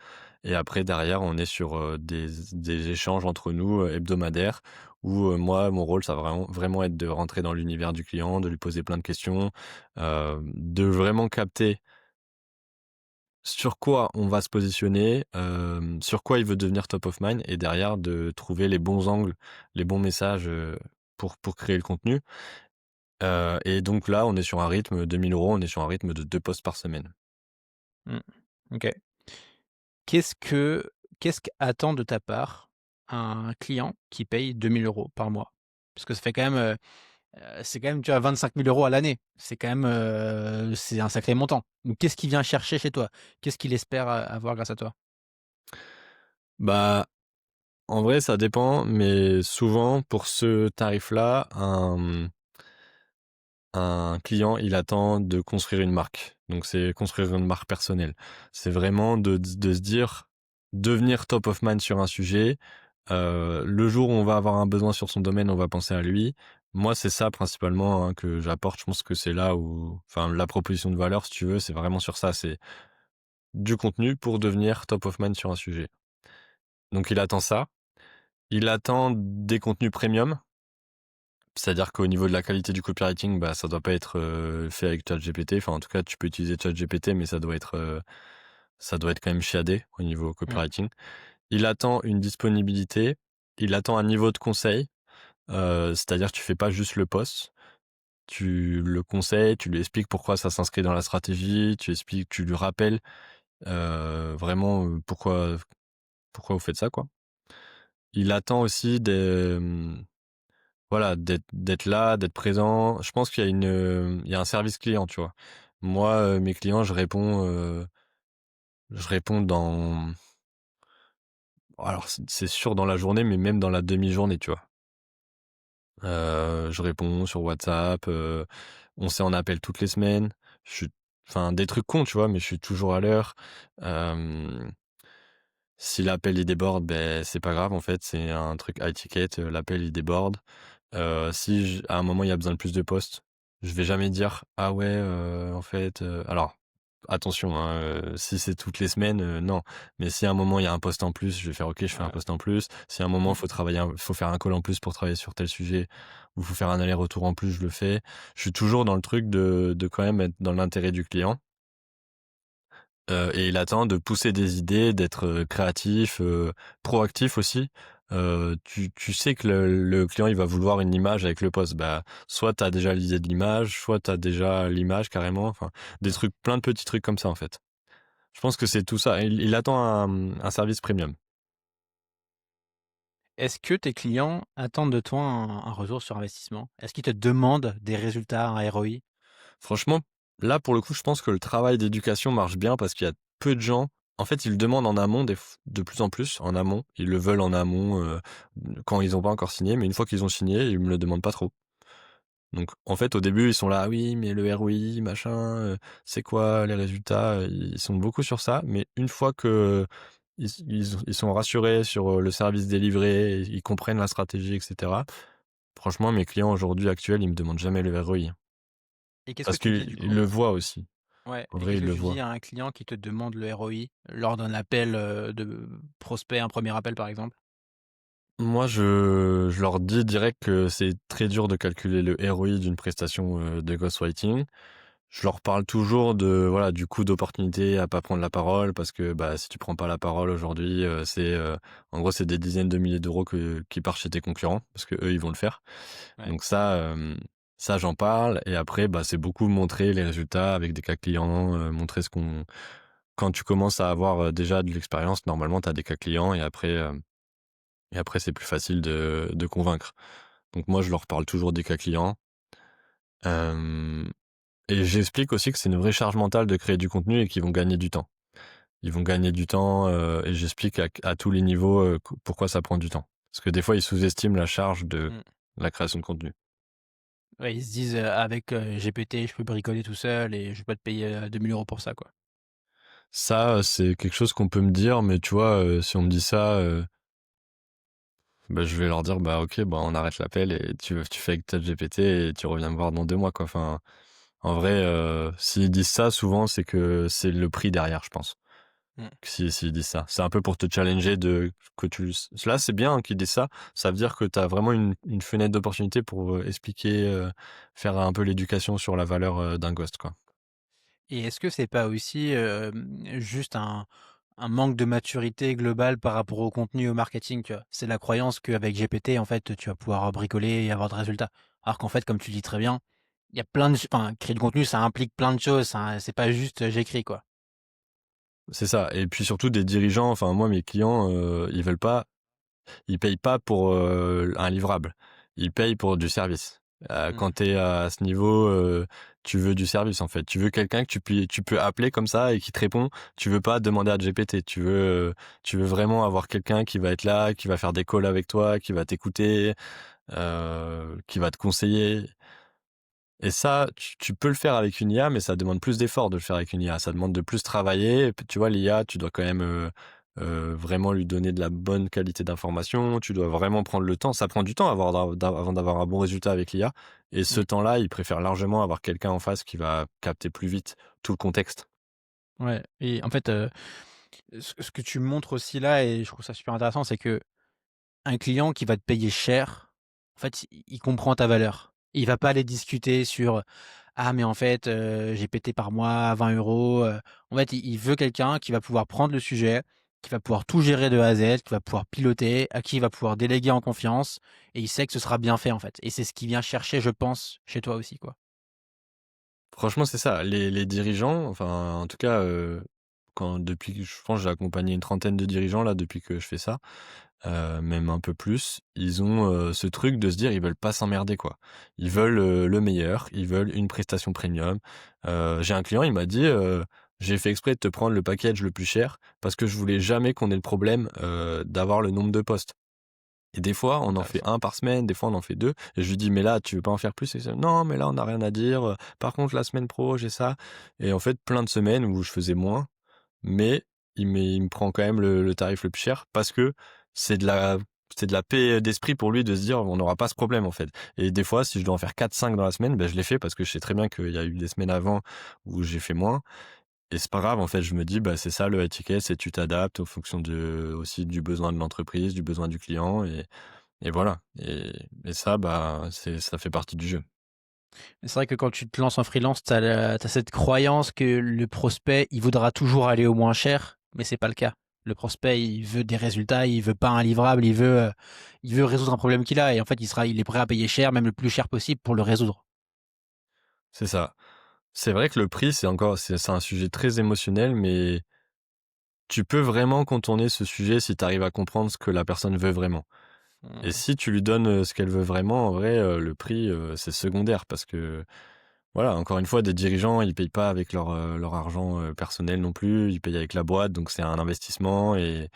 Et après, derrière, on est sur des échanges entre nous hebdomadaires où moi, mon rôle, ça va vraiment être de rentrer dans l'univers du client, de lui poser plein de questions, de vraiment capter sur quoi on va se positionner, sur quoi il veut devenir top of mind et derrière de trouver les bons angles, les bons messages, pour créer le contenu. Et donc là, on est sur un rythme 2 000 €, on est sur un rythme de 2 posts par semaine. Mmh. OK. Qu'est-ce que qu'est-ce qu'attend de ta part un client qui paye 2 000 € par mois? Parce que ça fait quand même, c'est quand même, tu vois, 25 000 € à l'année. C'est quand même, c'est un sacré montant. Donc qu'est-ce qu'il vient chercher chez toi? Qu'est-ce qu'il espère, avoir grâce à toi? Bah, en vrai, ça dépend, mais souvent pour ce tarif-là, un client, il attend de construire une marque. Donc c'est construire une marque personnelle. C'est vraiment de se dire, devenir top of mind sur un sujet. Le jour où on va avoir un besoin sur son domaine, on va penser à lui. Moi, c'est ça principalement, hein, que j'apporte. Je pense que c'est là où enfin, la proposition de valeur, si tu veux, c'est vraiment sur ça. C'est du contenu pour devenir top of mind sur un sujet. Donc il attend ça. Il attend des contenus premium. C'est-à-dire qu'au niveau de la qualité du copywriting, bah, ça doit pas être, fait avec ChatGPT. Enfin, en tout cas, tu peux utiliser ChatGPT, mais ça doit être quand même chiadé au niveau Mm. copywriting. Il attend une disponibilité. Il attend un niveau de conseil. C'est-à-dire que tu fais pas juste le post. Tu le conseilles, tu lui expliques pourquoi ça s'inscrit dans la stratégie, tu lui rappelles, vraiment, pourquoi vous faites ça, quoi. Il attend aussi voilà, d'être là, d'être présent. Je pense qu'il y a il y a un service client, tu vois? Moi, mes clients, je réponds dans alors c'est sûr dans la journée, mais même dans la demi-journée, tu vois? Je réponds sur WhatsApp, on s'est en appel toutes les semaines. Je suis enfin des trucs cons, tu vois? Mais je suis toujours à l'heure. Hem, Si l'appel il déborde, ben c'est pas grave en fait, c'est un truc high ticket, l'appel il déborde. Si à un moment il y a besoin de plus de postes, je vais jamais dire: «Ah ouais, en fait, alors attention, hein, si c'est toutes les semaines, non. Mais si à un moment il y a un poste en plus, je vais faire: «OK, je fais un Ouais. poste en plus». Si à un moment Mm. faut faire un call en plus pour travailler sur tel sujet ou faut faire un aller-retour en plus, je le fais. Je suis toujours dans le truc de quand même être dans l'intérêt du client. Et il attend de pousser des idées, d'être, créatif, proactif aussi. Tu sais que le client, il va vouloir une image avec le post. Bah, soit tu as déjà l'idée de l'image, soit tu as déjà l'image carrément, enfin, des trucs plein de petits trucs comme ça, en fait. Je pense que c'est tout ça. Il attend un service premium. Est-ce que tes clients attendent de toi un retour sur investissement? Est-ce qu'ils te demandent des résultats, un ROI? Franchement, là, pour le coup, je pense que le travail d'éducation marche bien parce qu'il y a peu de gens en fait, ils le demandent en amont de plus en plus, en amont. Ils le veulent en amont, quand ils ont pas encore signé, mais une fois qu'ils ont signé, ils me le demandent pas trop. Donc en fait, au début, ils sont là: «Ah oui, mais le ROI, machin, c'est quoi les résultats?» Ils sont beaucoup sur ça, mais une fois que ils sont rassurés sur, le service délivré, ils comprennent la stratégie et cetera, franchement, mes clients aujourd'hui actuels, ils me demandent jamais le ROI, hein. Et qu'est-ce que Parce tu dis qu'ils du le coup? voient aussi. Ouais, En et vrai, qu'est-ce ils que le tu dis voient. à un client qui te demande le ROI lors d'un appel, de prospect, un premier appel par exemple? Moi, je leur dis direct que c'est très dur de calculer le ROI d'une prestation, de ghostwriting. Je leur parle toujours de voilà, du coût d'opportunité à pas prendre la parole parce que, bah, si tu prends pas la parole aujourd'hui, en gros, c'est des dizaines de milliers d'euros qui partent chez tes concurrents parce que eux ils vont le faire. Ouais. Donc ça j'en parle et après, bah, c'est beaucoup montrer les résultats avec des cas clients, montrer ce qu'on quand tu commences à avoir, déjà de l'expérience, normalement, tu as des cas clients et après c'est plus facile de convaincre. Donc moi, je leur parle toujours des cas clients. Hem Et j'explique aussi que c'est une vraie charge mentale de créer du contenu et qu'ils vont gagner du temps. Ils vont gagner du temps, et j'explique à tous les niveaux, pourquoi ça prend du temps. Parce que des fois, ils sous-estiment la charge de Mmh. la création de contenu. Ouais, ils se disent, «Avec, GPT, je peux bricoler tout seul et je vais pas te payer, 2 000 € pour ça, quoi». Ça, c'est quelque chose qu'on peut me dire, mais tu vois, si on me dit ça, bah, je vais leur dire: «Bah, OK, bah, on arrête l'appel et tu fais avec ChatGPT et tu reviens me voir dans 2 mois, quoi». Enfin, en vrai, s'ils disent ça, souvent, c'est que c'est le prix derrière, je pense. Mmh. S'ils disent ça. C'est un peu pour te challenger de que tu là, c'est bien qu'ils disent ça. Ça veut dire que tu as vraiment une fenêtre d'opportunité pour, expliquer, faire un peu l'éducation sur la valeur, d'un ghost, quoi. Et est-ce que c'est pas aussi, juste un manque de maturité globale par rapport au contenu et au marketing, tu vois? C'est la croyance qu'avec GPT, en fait, tu vas pouvoir, bricoler et avoir de résultats. Alors qu'en fait, comme tu dis très bien, il y a plein de enfin, créer du contenu, ça implique plein de choses, ça c'est pas juste, «j'écris», quoi. C'est ça et puis surtout des dirigeants, enfin moi mes clients, ils payent pas pour, un livrable. Ils payent pour du service. Quand Mmh. tu es à ce niveau, tu veux du service, en fait. Tu veux quelqu'un que tu peux appeler comme ça et qui te répond. Tu veux pas demander à GPT. Tu veux vraiment avoir quelqu'un qui va être là, qui va faire des calls avec toi, qui va t'écouter, qui va te conseiller et ça, tu peux le faire avec une IA, mais ça demande plus d'efforts de le faire avec une IA. Ça demande de plus travailler et puis tu vois l'IA, tu dois quand même, vraiment lui donner de la bonne qualité d'information. Tu dois vraiment prendre le temps. Ça prend du temps avant d'avoir un bon résultat avec l'IA et ce Mmh. temps-là, il préfère largement avoir quelqu'un en face qui va capter plus vite tout le contexte. Ouais et en fait, ce que tu montres aussi là et je trouve ça super intéressant, c'est que un client qui va te payer cher, en fait, il comprend ta valeur. Il va pas aller discuter sur: «Ah mais en fait, j'ai pété par mois 20 €», en fait, il veut quelqu'un qui va pouvoir prendre le sujet, qui va pouvoir tout gérer de A à Z, qui va pouvoir piloter, à qui il va pouvoir déléguer en confiance et il sait que ce sera bien fait, en fait et c'est ce qu'il vient chercher, je pense, chez toi aussi, quoi. Franchement, c'est ça. Les dirigeants, enfin, en tout cas, quand depuis que je pense que j'ai accompagné une trentaine de dirigeants là depuis que je fais ça, même un peu plus, ils ont, ce truc de se dire ils veulent pas s'emmerder, quoi. Ils Mmh. veulent, le meilleur, ils veulent une prestation premium. J'ai un client, il m'a dit, «J'ai fait exprès de te prendre le package le plus cher parce que je voulais jamais qu'on ait le problème, d'avoir le nombre de postes». Et des fois, on en fait Intéressant. un par semaine, des fois on en fait 2. Et je lui dis: «Mais là, tu veux pas en faire plus?» Et il dit: «Non, mais là, on n'a rien à dire, par contre la semaine pro, j'ai ça». Et en fait, plein de semaines où je faisais moins, mais il me prend quand même le tarif le plus cher parce que c'est de la c'est de la paix d'esprit pour lui de se dire: «On n'aura pas ce problème, en fait». Et des fois, si je dois en faire 4, 5 dans la semaine, ben je les fais parce que je sais très bien qu'il y a eu des semaines avant où j'ai fait moins et c'est pas grave, en fait. Je me dis: «Bah, c'est ça le ticket, c'est tu t'adaptes en fonction de aussi du besoin de l'entreprise, du besoin du client» et voilà et ça, bah, ça fait partie du jeu. C'est vrai que quand tu te lances en freelance, tu as cette croyance que le prospect, il voudra toujours aller au moins cher, mais c'est pas le cas. Le prospect, il veut des résultats, il veut pas un livrable, il veut résoudre un problème qu'il a et en fait, il est prêt à payer cher, même le plus cher possible pour le résoudre. C'est ça. C'est vrai que le prix, c'est un sujet très émotionnel, mais tu peux vraiment contourner ce sujet si tu arrives à comprendre ce que la personne veut vraiment. Et Mmh. si tu lui donnes, ce qu'elle veut vraiment, en vrai, le prix, c'est secondaire parce que, voilà, encore une fois, des dirigeants, ils payent pas avec leur argent, personnel non plus, ils payent avec la boîte, donc c'est un investissement et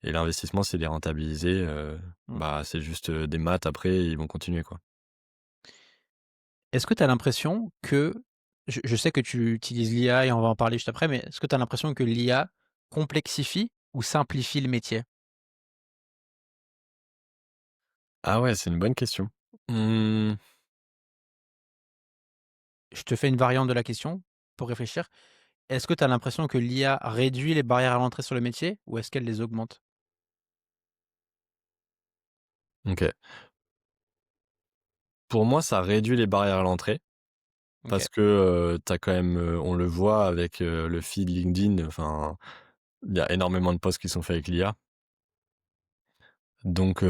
l'investissement, c'est les rentabiliser, Mmh. bah, c'est juste, des maths après, ils vont continuer, quoi. Est-ce que tu as l'impression que je sais que tu utilises l'IA et on va en parler juste après, mais est-ce que tu as l'impression que l'IA complexifie ou simplifie le métier? Ah ouais, c'est une bonne question. Mmh. Je te fais une variante de la question pour réfléchir. Est-ce que tu as l'impression que l'IA réduit les barrières à l'entrée sur le métier ou est-ce qu'elle les augmente? OK. Pour moi, ça réduit les barrières à l'entrée OK. parce que, tu quand même, on le voit avec, le feed LinkedIn, enfin, il y a énormément de posts qui sont faits avec l'IA. Donc,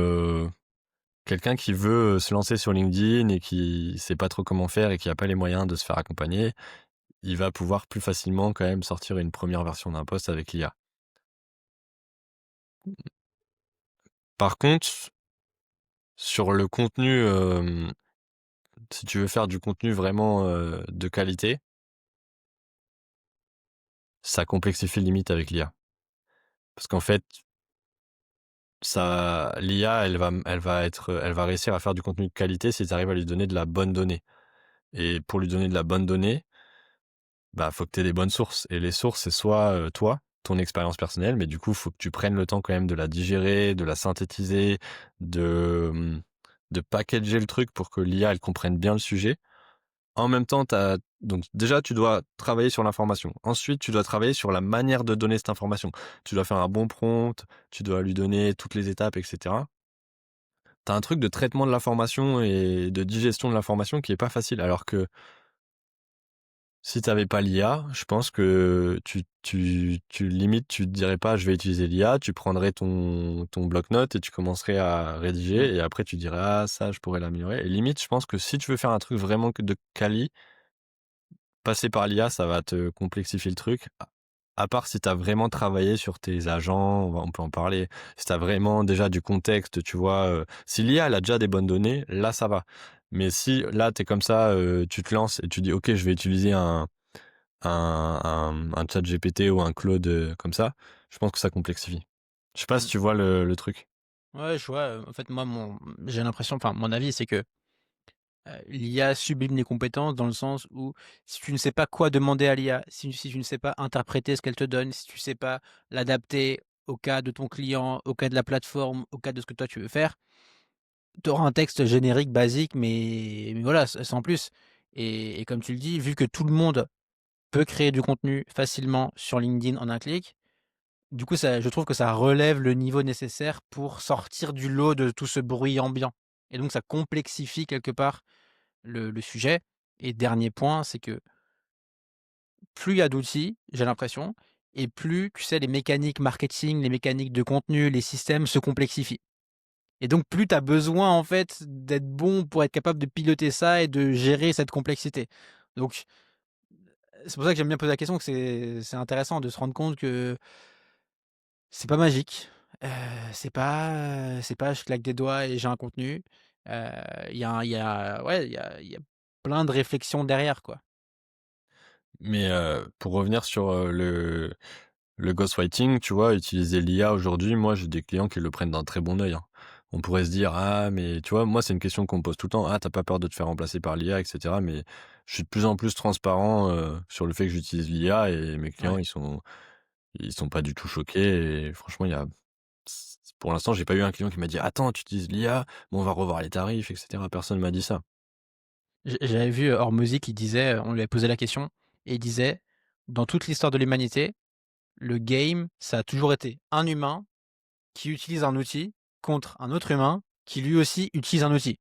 quelqu'un qui veut, se lancer sur LinkedIn et qui sait pas trop comment faire et qui a pas les moyens de se faire accompagner, il va pouvoir plus facilement quand même sortir une première version d'un post avec l'IA. Par contre, sur le contenu, si tu veux faire du contenu vraiment, de qualité, ça complexifie limite avec l'IA. Parce qu'en fait, ça l'IA, elle va réussir à faire du contenu de qualité si tu arrives à lui donner de la bonne donnée et pour lui donner de la bonne donnée, bah, faut que tu aies des bonnes sources et les sources, c'est soit, toi, ton expérience personnelle, mais du coup, faut que tu prennes le temps quand même de la digérer, de la synthétiser, de, de packager le truc pour que l'IA, elle comprenne bien le sujet. En même temps, donc déjà, tu dois travailler sur l'information. Ensuite, tu dois travailler sur la manière de donner cette information. Tu dois faire un bon prompt, tu dois lui donner toutes les étapes et cetera. Tu as un truc de traitement de l'information et de digestion de l'information qui est pas facile. Alors que si tu avais pas l'IA, je pense que tu limite, tu te dirais pas: «Je vais utiliser l'IA», tu prendrais ton bloc-notes et tu commencerais à Mmh. rédiger et après tu dirais: «Ah ça, je pourrais l'améliorer» et limite, je pense que si tu veux faire un truc vraiment que de quali, passer par l'IA, ça va te complexifier le truc. À part si tu as vraiment travaillé sur tes agents, on peut en parler. Si tu as vraiment déjà du contexte, tu vois, si l'IA elle a déjà des bonnes données, là ça va. Mais si là tu es comme ça, tu te lances et tu dis: «OK, je vais utiliser un ChatGPT ou un Claude, comme ça», je pense que ça complexifie. Je sais pas si Mmh. tu vois le truc? Ouais, je vois, en fait, moi, j'ai l'impression enfin, mon avis, c'est que, l'IA sublime les compétences dans le sens où si tu ne sais pas quoi demander à l'IA, si tu ne sais pas interpréter ce qu'elle te donne, si tu ne sais pas l'adapter au cas de ton client, au cas de la plateforme, au cas de ce que toi tu veux faire, tu auras un texte générique basique, mais voilà, sans plus. Et comme tu le dis, vu que tout le monde peut créer du contenu facilement sur LinkedIn en un clic, du coup, ça je trouve que ça relève le niveau nécessaire pour sortir du lot de tout ce bruit ambiant et donc ça complexifie quelque part le sujet. Et dernier point, c'est que plus il y a d'outils, j'ai l'impression, et plus, tu sais, les mécaniques marketing, les mécaniques de contenu, les systèmes se complexifient. Et donc plus tu as besoin, en fait, d'être bon pour être capable de piloter ça et de gérer cette complexité. Donc c'est pour ça que j'aime bien poser la question, que c'est intéressant de se rendre compte que c'est pas magique, heu, c'est pas je claque des doigts et j'ai un contenu. Il y a ouais, il y a plein de réflexions derrière, quoi. Mais, pour revenir sur, le ghostwriting, tu vois, utiliser l'IA aujourd'hui, moi, j'ai des clients qui le prennent d'un très bon œil, hein. On pourrait se dire: «Ah, mais» tu vois, moi, c'est une question qu'on me pose tout le temps: «Ah, t'as pas peur de te faire remplacer par l'IA?» et cetera. Mais je suis de plus en plus transparent, sur le fait que j'utilise l'IA et mes clients, Ouais. ils sont pas du tout choqués et franchement, il y a pour l'instant, j'ai pas eu un client qui m'a dit: «Attends, tu utilises l'IA? Bon, on va revoir les tarifs» et cetera. Personne m'a dit ça. J'avais vu, Hormozy qui disait, on lui avait posé la question et il disait: «Dans toute l'histoire de l'humanité, le game, ça a toujours été un humain qui utilise un outil contre un autre humain qui lui aussi utilise un outil».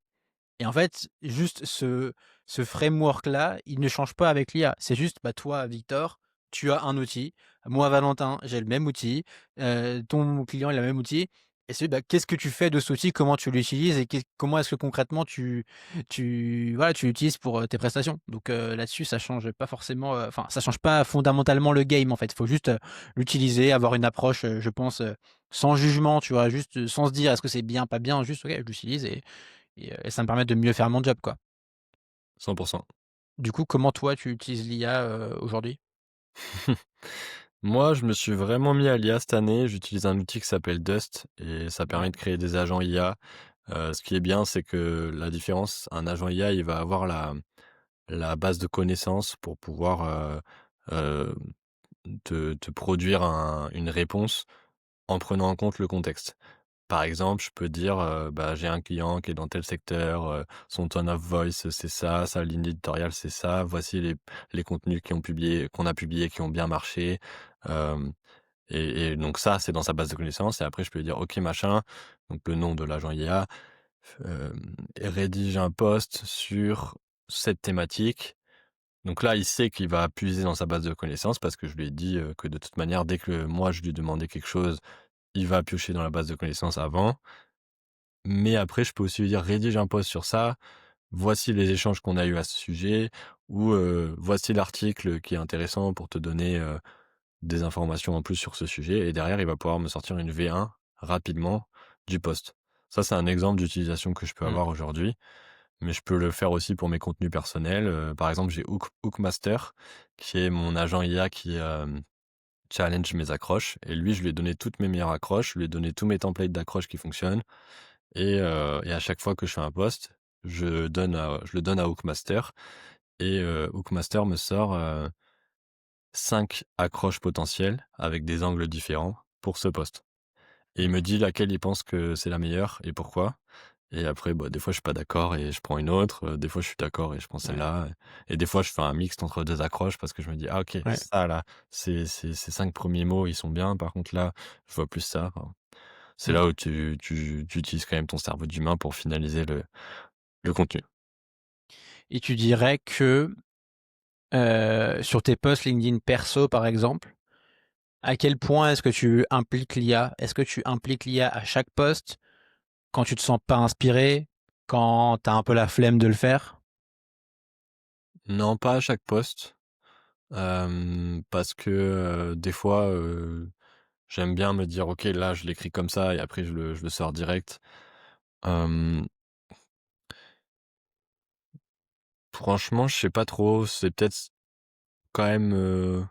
Et en fait, juste ce framework-là, il ne change pas avec l'IA. C'est juste, bah, toi, Victor, tu as un outil. Moi, Valentin, j'ai le même outil. Ton client, il a le même outil. Et c'est, bah, qu'est-ce que tu fais de cet outil? Comment tu l'utilises? Et comment est-ce que concrètement voilà, tu l'utilises pour tes prestations? Donc là-dessus, ça change pas forcément, enfin, ça change pas fondamentalement le game, en fait. Il faut juste l'utiliser, avoir une approche, je pense, sans jugement, tu vois, juste sans se dire est-ce que c'est bien, pas bien, juste, ok, je l'utilise et ça me permet de mieux faire mon job, quoi. 100%. Du coup, comment toi tu utilises l'IA, aujourd'hui? Moi, je me suis vraiment mis à l'IA cette année. J'utilise un outil qui s'appelle Dust et ça Ouais, permet de créer des agents IA. Ce qui est bien, c'est que la différence, un agent IA, il va avoir la base de connaissances pour pouvoir, heu, te produire une réponse en prenant en compte le contexte. Par exemple, je peux dire, bah, j'ai un client qui est dans tel secteur, son tone of voice, c'est ça, sa ligne éditoriale, c'est ça. Voici les contenus qu'on a publiés qui ont bien marché. Hem et donc ça, c'est dans sa base de connaissances et après je peux lui dire: «OK machin», donc le nom de l'agent IA, «rédige un post sur cette thématique». Donc là, il sait qu'il va puiser dans sa base de connaissances parce que je lui ai dit, que de toute manière, dès que moi je lui demandais quelque chose, il va piocher dans la base de connaissances avant. Mais après, je peux aussi lui dire: «Rédige un post sur ça, voici les échanges qu'on a eus à ce sujet» ou «Voici l'article qui est intéressant pour te donner, des informations en plus sur ce sujet» et derrière, il va pouvoir me sortir une V1 rapidement du post. Ça, c'est un exemple d'utilisation que je peux mmh, avoir aujourd'hui, mais je peux le faire aussi pour mes contenus personnels. Par exemple, j'ai Hookmaster qui est mon agent IA qui, challenge mes accroches et lui, je lui ai donné toutes mes meilleures accroches, je lui ai donné tous mes templates d'accroches qui fonctionnent et à chaque fois que je fais un post, je le donne à Hookmaster et Hookmaster me sort, 5 accroches potentielles avec des angles différents pour ce post et il me dit laquelle il pense que c'est la meilleure et pourquoi et après, bah, des fois, je suis pas d'accord et je prends une autre, des fois, je suis d'accord et je prends ouais, celle-là et des fois, je fais un mixte entre 2 accroches parce que je me dis: «Ah OK, ouais, ça là, ces 5 premiers mots, ils sont bien, par contre là, je vois plus ça». Enfin, c'est mmh. là où tu utilises quand même ton cerveau d'humain pour finaliser le contenu. Et tu dirais que, sur tes posts LinkedIn perso, par exemple, à quel point est-ce que tu impliques l'IA? Est-ce que tu impliques l'IA à chaque post, quand tu te sens pas inspiré, quand tu as un peu la flemme de le faire? Non, pas à chaque poste, parce que, des fois, j'aime bien me dire: «OK, là, je l'écris comme ça» et après je le sors direct. Hem, Franchement, je sais pas trop, c'est peut-être quand même,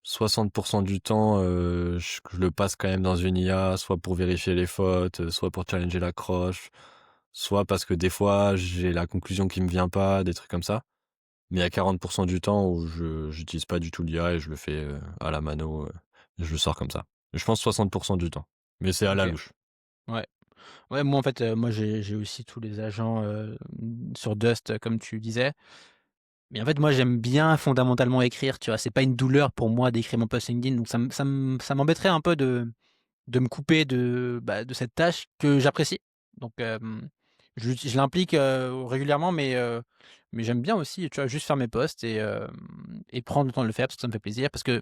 60 du temps, je le passe quand même dans une IA, soit pour vérifier les fautes, soit pour challenger l'accroche, soit parce que des fois, j'ai la conclusion qui me vient pas, des trucs comme ça. Mais il y a 40 du temps où je j'utilise pas du tout l'IA et je le fais, à la mano, je le sors comme ça. Je pense 60% du temps. Mais c'est à la OK. louche. Ouais. Ouais, moi, en fait, moi, j'ai aussi tous les agents, sur Dust, comme tu disais. Mais en fait, moi, j'aime bien fondamentalement écrire, tu vois? C'est pas une douleur pour moi d'écrire mon post LinkedIn, donc ça m'embêterait un peu de me couper de cette tâche que j'apprécie. Donc, je l'implique, régulièrement, mais j'aime bien aussi, tu vois, juste faire mes posts et prendre le temps de le faire parce que ça me fait plaisir. Parce que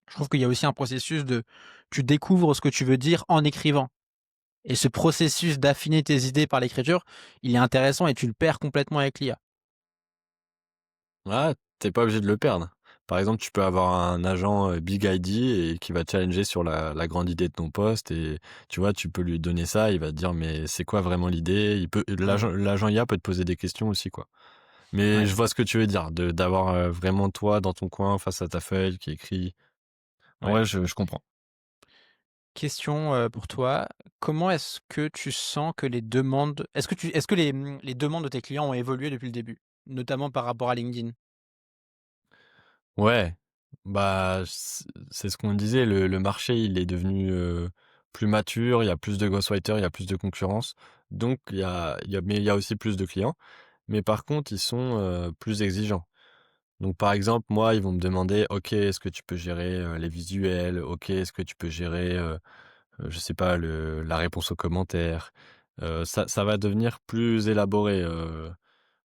je trouve qu'il y a aussi un processus de tu découvres ce que tu veux dire en écrivant et ce processus d'affiner tes idées par l'écriture, il est intéressant et tu le perds complètement avec l'IA. Ah, t'es pas obligé de le perdre. Par exemple, tu peux avoir un agent Big ID et qui va te challenger sur la grande idée de ton poste et tu vois, tu peux lui donner ça, il va te dire mais c'est quoi vraiment l'idée? Mmh. L'agent IA peut te poser des questions aussi quoi. Mais Ouais, je vois ce que tu veux dire, d'avoir vraiment toi dans ton coin face à ta feuille qui écrit. ouais. Ouais, je comprends. Question, pour toi, comment est-ce que tu sens que les demandes est-ce que les demandes de tes clients ont évolué depuis le début? Notamment par rapport à LinkedIn? Ouais, bah, c'est ce qu'on disait, le marché, il est devenu, plus mature, il y a plus de ghostwriters, il y a plus de concurrence, donc il y a aussi plus de clients, mais par contre, ils sont, plus exigeants. Donc par exemple, moi, ils vont me demander: «OK, est-ce que tu peux gérer, les visuels? OK, est-ce que tu peux gérer, je sais pas, le la réponse aux commentaires?» Ça va devenir plus élaboré,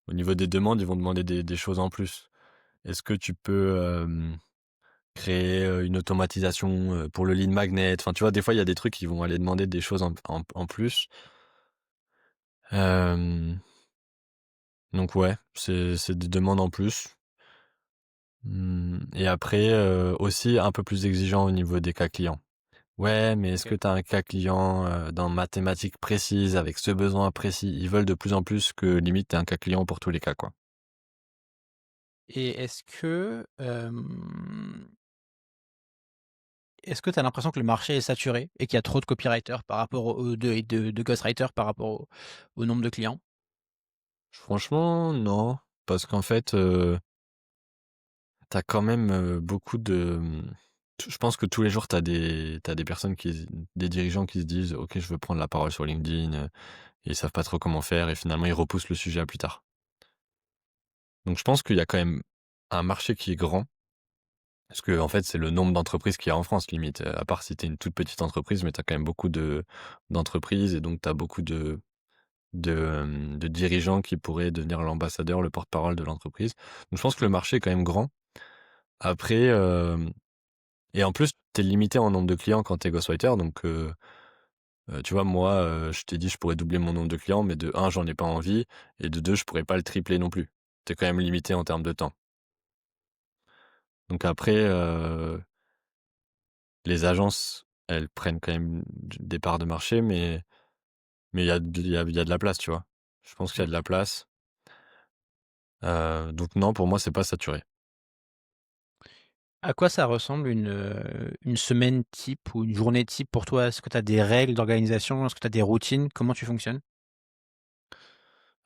au niveau des demandes, ils vont demander des choses en plus. Est-ce que tu peux, créer, une automatisation, pour le lead magnet? Enfin, tu vois, des fois, il y a des trucs qui vont aller demander des choses en plus. Hem, donc ouais, c'est des demandes en plus. Et après, aussi un peu plus exigeant au niveau des cas clients. «Ouais, mais est-ce que OK. tu as un cas client, dans mathématiques précises avec ce besoin précis?» Ils veulent de plus en plus que limite tu un cas client pour tous les cas, quoi. Et est-ce que tu as l'impression que le marché est saturé et qu'il y a trop de copywriters par rapport aux de ghostwriters par rapport au nombre de clients? Franchement, non, parce qu'en fait, tu quand même, beaucoup de, je pense que tous les jours t'as des personnes des dirigeants qui se disent: «OK, je veux prendre la parole sur LinkedIn», et ils savent pas trop comment faire et finalement ils repoussent le sujet à plus tard. Donc je pense qu'il y a quand même un marché qui est grand, parce que en fait, c'est le nombre d'entreprises qu'il y a en France limite, à part si tu une toute petite entreprise, mais tu as quand même beaucoup d'entreprises et donc tu as beaucoup de dirigeants qui pourraient devenir l'ambassadeur, le porte-parole de l'entreprise. Donc je pense que le Mmh. marché est quand même grand. Après, et en plus, tu es limité en nombre de clients quand tu es ghostwriter, donc tu vois, moi, je t'ai dit, je pourrais doubler mon nombre de clients, mais de un, j'en ai pas envie et de 2, je pourrais pas le tripler non plus. Tu es quand même limité en termes de temps. Donc après, les agences, elles prennent quand même des parts de marché, mais il y a de la place, tu vois? Je pense qu'il y a de la OK. place, donc non, pour moi, c'est pas saturé. À quoi ça ressemble une semaine type ou une journée type pour toi? Est-ce que tu as des règles d'organisation? Est-ce que tu as des routines? Comment tu fonctionnes?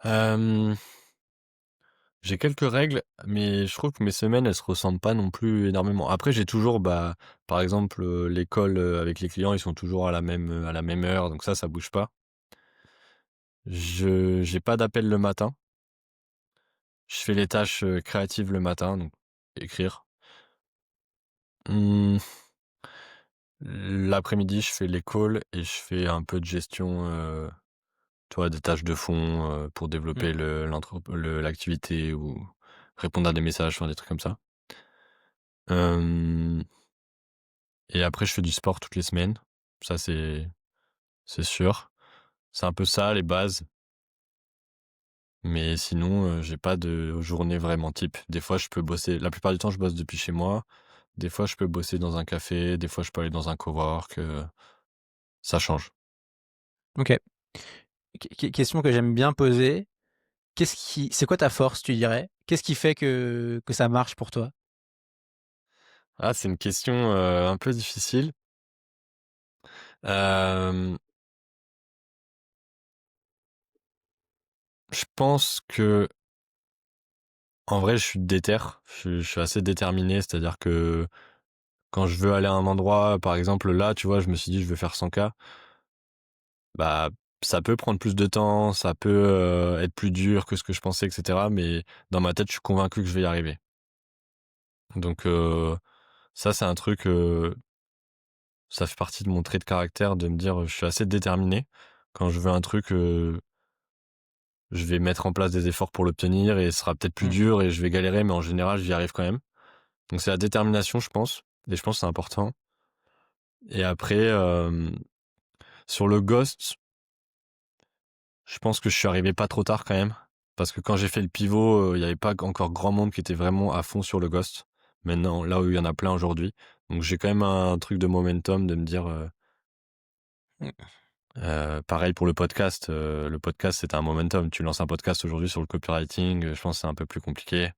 Hem, j'ai quelques règles, mais je trouve que mes semaines, elles se ressemblent pas non plus énormément. Après, j'ai toujours, bah, par exemple, l'école, avec les clients, ils sont toujours à la même heure, donc ça bouge pas. Je J'ai pas d'appel le matin. Je fais les tâches, créatives le matin, donc écrire. Mmh, l'après-midi, je fais les calls et je fais un peu de gestion, tu vois, des tâches de fond, pour Mmh. développer l'activité ou répondre à des messages, enfin des trucs comme ça. Hem Et après je fais du sport toutes les semaines. Ça c'est sûr. C'est un peu ça les bases, mais sinon, j'ai pas de journée vraiment type. Des fois je peux bosser la plupart du temps je bosse depuis chez moi. Des fois je peux bosser dans un café, des fois je peux aller dans un cowork, ça change. OK. Question que j'aime bien poser. C'est quoi ta force, tu dirais? Qu'est-ce qui fait que ça marche pour toi? Ah, c'est une question, un peu difficile. Hem, je pense que en vrai je suis déter, je suis assez déterminé, c'est-à-dire que Quand je veux aller à un endroit, par exemple, là, tu vois, je me suis dit: «Je veux faire 100K». Bah, ça peut prendre plus de temps, ça peut, être plus dur que ce que je pensais et cetera, mais dans ma tête, je suis convaincu que je vais y arriver. Donc ça, c'est un truc, ça fait partie de mon trait de caractère de me dire, je suis assez déterminé. Quand je veux un truc, je vais mettre en place des efforts pour l'obtenir et ce sera peut-être plus Mm. dur et je vais galérer, mais en général, j'y arrive quand même. Donc c'est la détermination, je pense, et je pense que c'est important. Et après, sur le ghost, je pense que je suis arrivé pas trop tard quand même. Parce que quand j'ai fait le pivot, il y avait pas encore grand monde qui était vraiment à fond sur le ghost. Maintenant, là où il y en a plein aujourd'hui. Donc j'ai quand même un truc de momentum de me dire, Mm. pareil pour le podcast. Le podcast, c'est un momentum. Tu lances un podcast aujourd'hui sur le copywriting, je pense que c'est un peu plus compliqué.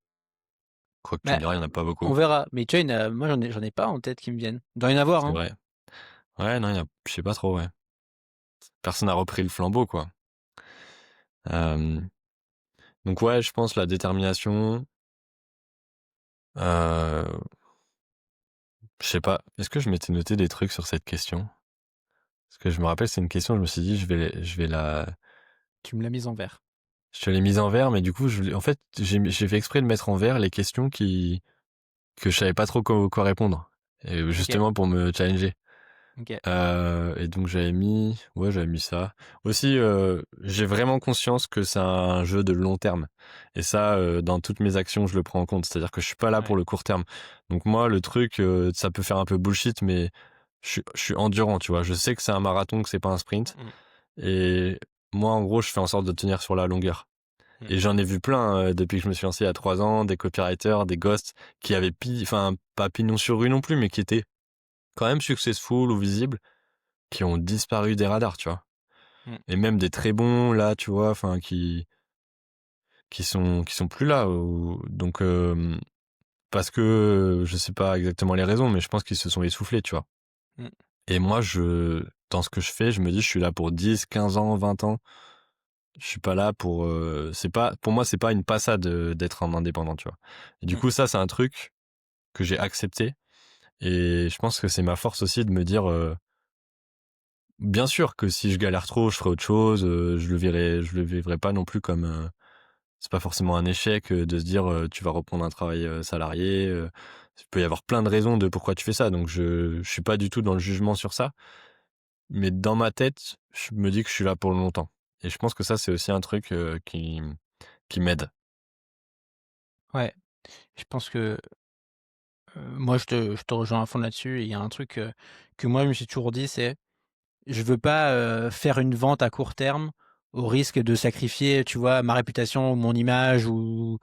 Quoique tu me Bah, diras, il y en a pas beaucoup. on verra. Mais tu vois, moi, j'en ai pas en tête qui me viennent. Il doit y en avoir, C'est hein. vrai. Ouais, non, je sais pas trop, ouais. Personne n'a repris le flambeau, quoi. Euh, donc ouais, je pense la détermination. Euh, je sais pas. Est-ce que je m'étais noté des trucs sur cette question? Parce que je me rappelle, c'est une question, je me suis dit, Tu me l'as mise en vert. je l'ai mise en vert, mais du coup, en fait, j'ai fait exprès de mettre en vert les questions que je savais pas trop quoi répondre. Et Ok, justement pour me challenger. ok. Et donc j'avais mis ça. Aussi, j'ai vraiment conscience que c'est un jeu de long terme. Et ça, dans toutes mes actions, je le prends en compte. C'est-à-dire que je suis pas là pour Ouais. le court terme. Donc moi, le truc, ça peut faire un peu bullshit, mais je suis endurant, tu vois. Je sais que c'est un marathon, que c'est pas un sprint. Mm, Et moi, en gros, je fais en sorte de tenir sur la longueur. mm. Et j'en ai vu plein depuis que je me suis lancé il y a 3 ans, des copywriters, des ghosts qui avaient enfin pas pignon sur rue non plus, mais qui étaient quand même successful ou visibles, qui ont disparu des radars, tu vois. Mm. Et même des très bons là, tu vois, enfin qui sont plus là. Donc parce que je sais pas exactement les raisons, mais je pense qu'ils se sont essoufflés, tu vois. Mm. Et moi, dans ce que je fais, je me dis, je suis là pour 10, 15 ans, 20 ans. Je suis pas là pour, c'est pas, pour moi, c'est pas une passade d'être un indépendant, tu vois. Et du Mm. coup, ça, c'est un truc que j'ai accepté. Et je pense que c'est ma force aussi de me dire, bien sûr que si je galère trop, je ferai autre chose. Je le vivrai pas non plus comme, c'est pas forcément un échec de se dire, tu vas reprendre un travail salarié. Il peut y avoir plein de raisons de pourquoi tu fais ça. Donc je suis pas du tout dans le jugement sur ça. Mais dans ma tête, je me dis que je suis là pour longtemps. Et je pense que ça, c'est aussi un truc qui m'aide. Ouais. Je pense que moi, je te rejoins à fond là-dessus. Et il y a un truc que moi, je me suis toujours dit, c'est je veux pas faire une vente à court terme au risque de sacrifier, tu vois, ma réputation ou mon image ou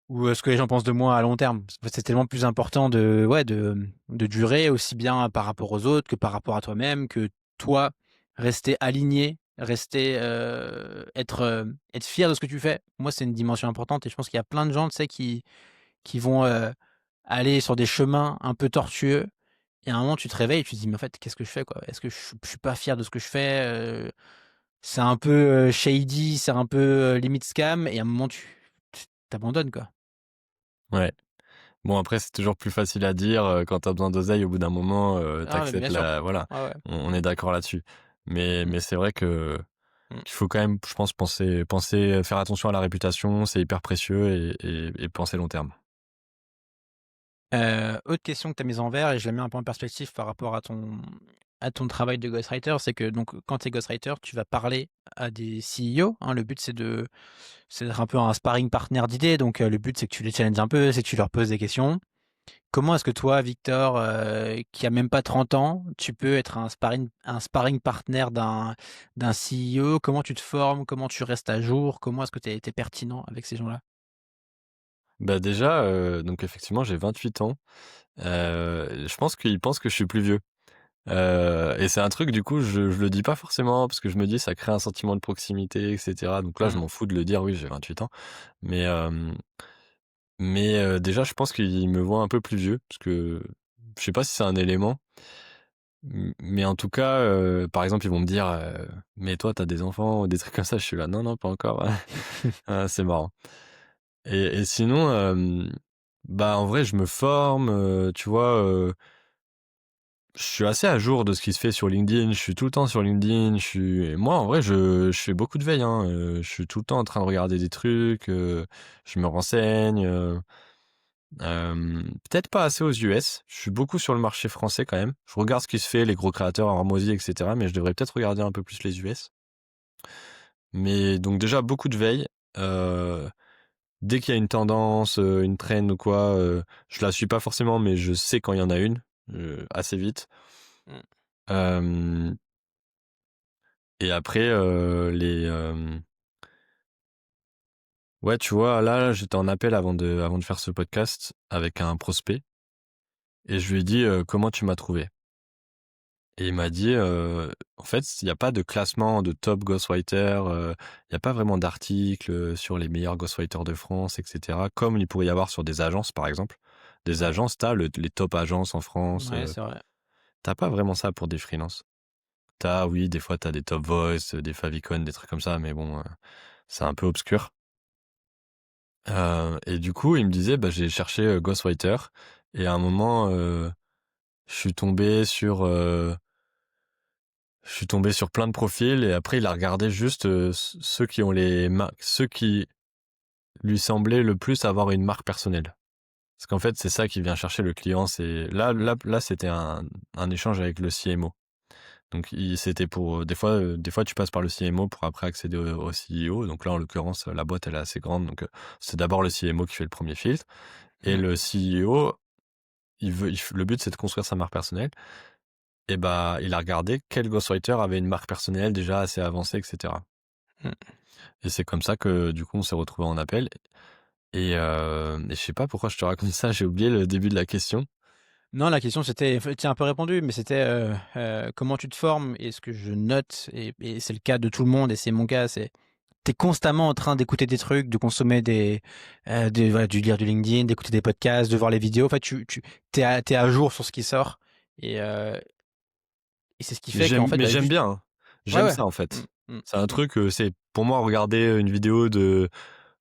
ce que les gens pensent de moi à long terme. C'est tellement plus important ouais, de durer aussi bien par rapport aux autres que par rapport à toi-même, que toi, rester aligné, être fier de ce que tu fais. Moi, c'est une dimension importante et je pense qu'il y a plein de gens, tu sais, qui vont aller sur des chemins un peu tortueux. Et à un moment, tu te réveilles et tu te dis, mais en fait, qu'est-ce que je fais, quoi? Est-ce que je suis pas fier de ce que je fais? C'est un peu shady, c'est un peu limite scam. Et à un moment, tu t'abandonnes, quoi. Ouais. Bon, après, c'est toujours plus facile à dire quand t'as besoin d'oseille. Au bout d'un moment, Ah, mais t'acceptes bien sûr. la, voilà. Ouais, ouais. On est d'accord là-dessus. Mais, Mm, mais c'est vrai que mm. qu'il faut quand même, je pense, faire attention à la réputation. C'est hyper précieux et penser long terme. Autre question que tu as mise en vert et je la mets un peu en perspective par rapport à ton travail de ghostwriter, c'est que donc quand tu es ghostwriter, tu vas parler à des CEO, hein. Le but, c'est d'être un peu un sparring partner d'idées. Donc, le but, c'est que tu les challenges un peu, c'est que tu leur poses des questions. Comment est-ce que toi, Victor, qui a même pas 30 ans, tu peux être un sparring partner d'un CEO? Comment tu te formes? Comment tu restes à jour? Comment est-ce que tu es pertinent avec ces gens-là? Bah déjà, donc effectivement, j'ai 28 ans. Je pense qu'ils pensent que je suis plus vieux. Et c'est un truc, du coup, je le dis pas forcément parce que je me dis ça crée un sentiment de proximité, et cetera. Donc là, je Mmh. m'en fous de le dire, oui, j'ai 28 ans. Mais, déjà, je pense qu'ils me voient un peu plus vieux parce que je sais pas si c'est un élément, mais en tout cas, par exemple, ils vont me dire, «Mais toi, t'as des enfants?» ou des trucs comme ça. Je suis là: «Non, non, pas encore». Ah, c'est marrant. Et sinon, Bah, en vrai, je me forme, tu vois, je suis assez à jour de ce qui se fait sur LinkedIn. Je suis tout le temps sur LinkedIn. Moi, en vrai, je fais beaucoup de veille, hein. Je suis tout le temps en train de regarder des trucs. Je me renseigne. Peut-être pas assez aux US. Je suis beaucoup sur le marché français quand même. Je regarde ce qui se fait, les gros créateurs, Hormozy, etc. Mais je devrais peut-être regarder un peu plus les US. Mais donc déjà beaucoup de veille. Euh, Dès qu'il y a une tendance, une trend ou quoi, je la suis pas forcément, mais je sais quand il y en a une assez vite. Mm. Euh, et après ouais, tu vois, là j'étais en appel avant de faire ce podcast avec un prospect et je lui ai dit comment tu m'as trouvé. Et il m'a dit en fait il n'y a pas de classement de top ghostwriter, il n'y a pas vraiment d'articles sur les meilleurs ghostwriters de France, etc. Comme il pourrait y avoir sur des agences par exemple. Des Ouais, agences, t'as les top agences en France. ouais, c'est vrai. T'as pas vraiment ça pour des freelances. Oui, des fois t'as des top voice, des favicon, des trucs comme ça, mais bon, c'est un peu obscur. Et du coup, il me disait, bah, j'ai cherché ghostwriter, et à un moment, je suis tombé sur, euh, je suis tombé sur plein de profils, et après il a regardé juste ceux qui ont les marques, ceux qui lui semblaient le plus avoir une marque personnelle. Parce qu'en fait, c'est ça qui vient chercher le client. C'est là, c'était un échange avec le CMO. Donc c'était pour des fois tu passes par le CMO pour après accéder au CEO. Donc là en l'occurrence la boîte elle est assez grande, donc c'est d'abord le CMO qui fait le premier filtre et Mm. le CEO le but c'est de construire sa marque personnelle. Et bah il a regardé quel ghostwriter avait une marque personnelle déjà assez avancée, etc. Mm. Et c'est comme ça que du coup on s'est retrouvé en appel. Et je sais pas pourquoi je te raconte ça, j'ai oublié le début de la question. Non, la question c'était, tu as un peu répondu, mais c'était comment tu te formes. Et ce que je note, et c'est le cas de tout le monde, et c'est mon cas, c'est t'es constamment en train d'écouter des trucs, de consommer voilà, du lire du LinkedIn, d'écouter des podcasts, de voir les vidéos. En fait, t'es à jour sur ce qui sort, et, euh, et c'est ce qui fait qu'en fait, Mais bah, j'aime juste, bien, hein. ouais, J'aime ouais. ça en Mm, fait. mm, C'est un mm. truc, c'est pour moi regarder une vidéo de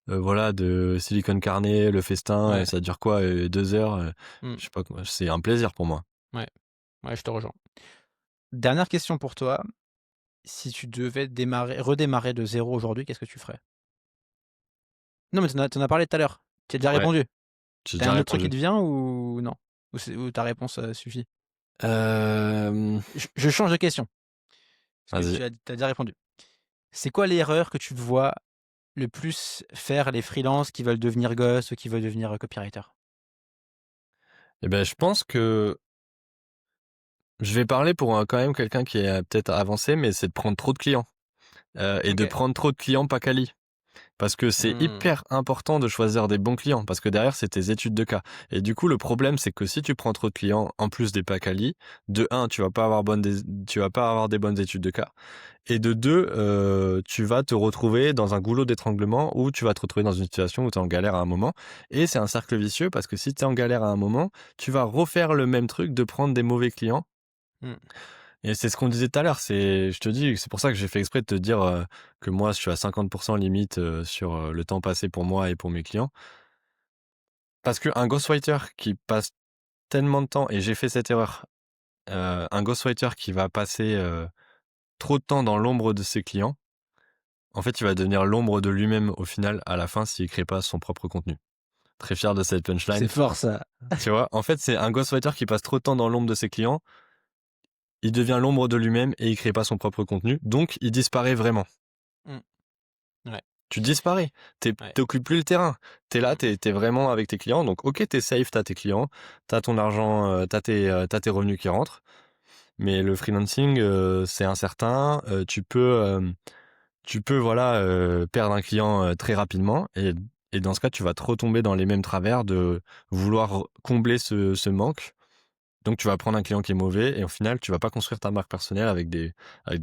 voilà, de Silicon Carnet, le festin, Ouais, ça dure quoi, 2 heures, mm, je sais pas quoi, c'est un plaisir pour moi. ouais, ouais, je te rejoins. Dernière question pour toi. Si tu devais redémarrer de zéro aujourd'hui, qu'est-ce que tu ferais? Non, mais t'en as parlé tout à l'heure. Tu as déjà Ouais, répondu. j'ai T'as déjà un autre truc qui répondu. te vient ou non? Ou ta réponse suffit? Hem, Je change de question, parce que Vas-y. t'as déjà répondu. C'est quoi l'erreur que tu vois le plus faire les freelances qui veulent devenir ghost ou qui veulent devenir copywriter? Et ben, je pense que je vais parler pour, quand même quelqu'un qui est, peut-être avancé, mais c'est de prendre trop de clients, et de Ok. prendre trop de clients pas quali. Parce que c'est Hmm. hyper important de choisir des bons clients, parce que derrière, c'est tes études de cas. Et du coup, le problème, c'est que si tu prends trop de clients, en plus des pas quali, de un, tu vas pas avoir des bonnes études de cas. Et de deux, tu vas te retrouver dans un goulot d'étranglement où tu vas te retrouver dans une situation où tu es en galère à un moment. Et c'est un cercle vicieux parce que si tu es en galère à un moment, tu vas refaire le même truc de prendre des mauvais clients. Hmm. Et c'est ce qu'on disait tout à l'heure. Je te dis, c'est pour ça que j'ai fait exprès de te dire que moi, je suis à 50% limite sur le temps passé pour moi et pour mes clients. Parce qu'un ghostwriter qui passe tellement de temps, et j'ai fait cette erreur, un ghostwriter qui va passer trop de temps dans l'ombre de ses clients, en fait, il va devenir l'ombre de lui-même au final, à la fin, s'il crée pas son propre contenu. Très fier de cette C'est punchline. fort ça. Tu vois, en fait, c'est un ghostwriter qui passe trop de temps dans l'ombre de ses clients, il devient l'ombre de lui-même et il crée pas son propre contenu, donc il disparaît vraiment. Hmm. Ouais, Tu disparais, ouais. t'occupes plus le terrain. T'es là, Hmm. t'es vraiment avec tes clients, donc ok, t'es safe, t'as tes clients, t'as ton argent, t'as tes revenus qui rentrent, mais le freelancing, c'est incertain, tu peux voilà perdre un client très rapidement et dans ce cas tu vas te retomber dans les mêmes travers de vouloir combler ce manque. Donc tu vas prendre un client qui est mauvais et au final tu vas pas construire ta marque personnelle avec des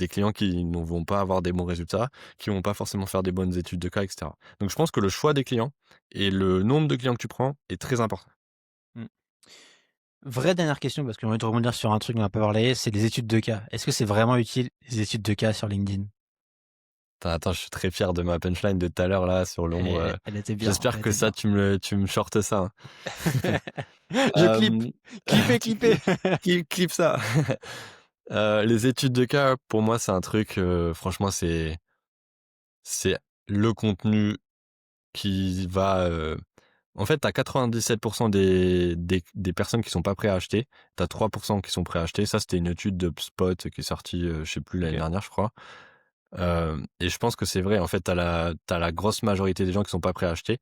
clients qui ne vont pas avoir des bons résultats, qui vont pas forcément faire des bonnes études de cas, etc. Donc je pense que le choix des clients et le nombre de clients que tu prends est très important. Hmm. Vraie dernière question, parce que j'ai envie de rebondir sur un truc dont on n'a pas parlé, c'est les études de cas. Est-ce que c'est vraiment utile, les études de cas sur LinkedIn? Attends, je suis très fier de ma punchline de tout à l'heure là sur l'ombre. Elle était bien, J'espère elle que était ça bien. tu me shortes ça, hein. Je clip, Hem, clipez, tu clipez. clip ça. Les études de cas, pour moi, c'est un truc, franchement, c'est le contenu qui va, en fait, tu as 97 des personnes qui sont pas prêts à acheter. Tu as 3 qui sont prêts à acheter. Ça, c'était une étude d'HubSpot qui est sortie, je sais plus, l'année Ok. dernière, je crois. Et je pense que c'est vrai. En fait, t'as la grosse majorité des gens qui sont pas prêts à acheter.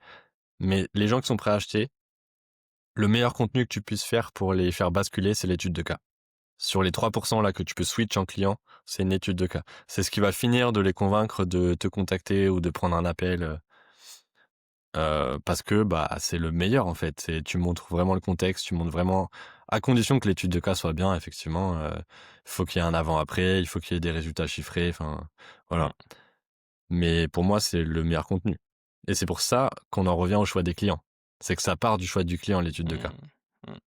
Mais les gens qui sont prêts à acheter, le meilleur contenu que tu puisses faire pour les faire basculer, c'est l'étude de cas. Sur les 3 là que tu peux switch en client, c'est une étude de cas. C'est ce qui va finir de les convaincre de te contacter ou de prendre un appel, parce que, bah, c'est le meilleur en fait. Tu montres vraiment le contexte, tu montres vraiment à condition que l'étude de cas soit bien effectivement, faut qu'il y ait un avant-après, il faut qu'il y ait des résultats chiffrés, enfin, Mm, voilà. Mais pour moi, c'est le meilleur contenu et c'est pour ça qu'on en revient au choix des clients. C'est que ça part du choix du client, l'étude de cas. mm, mm.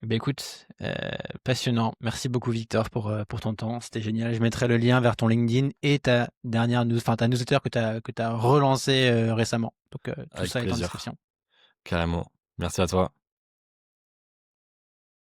Eh ben écoute, passionnant. Merci beaucoup Victor pour ton temps. C'était génial. Je mettrai le lien vers ton LinkedIn et ta dernière news, enfin ta newsletter que tu as relancé récemment. Donc tout Avec ça est en plaisir, description. carrément. Merci à toi.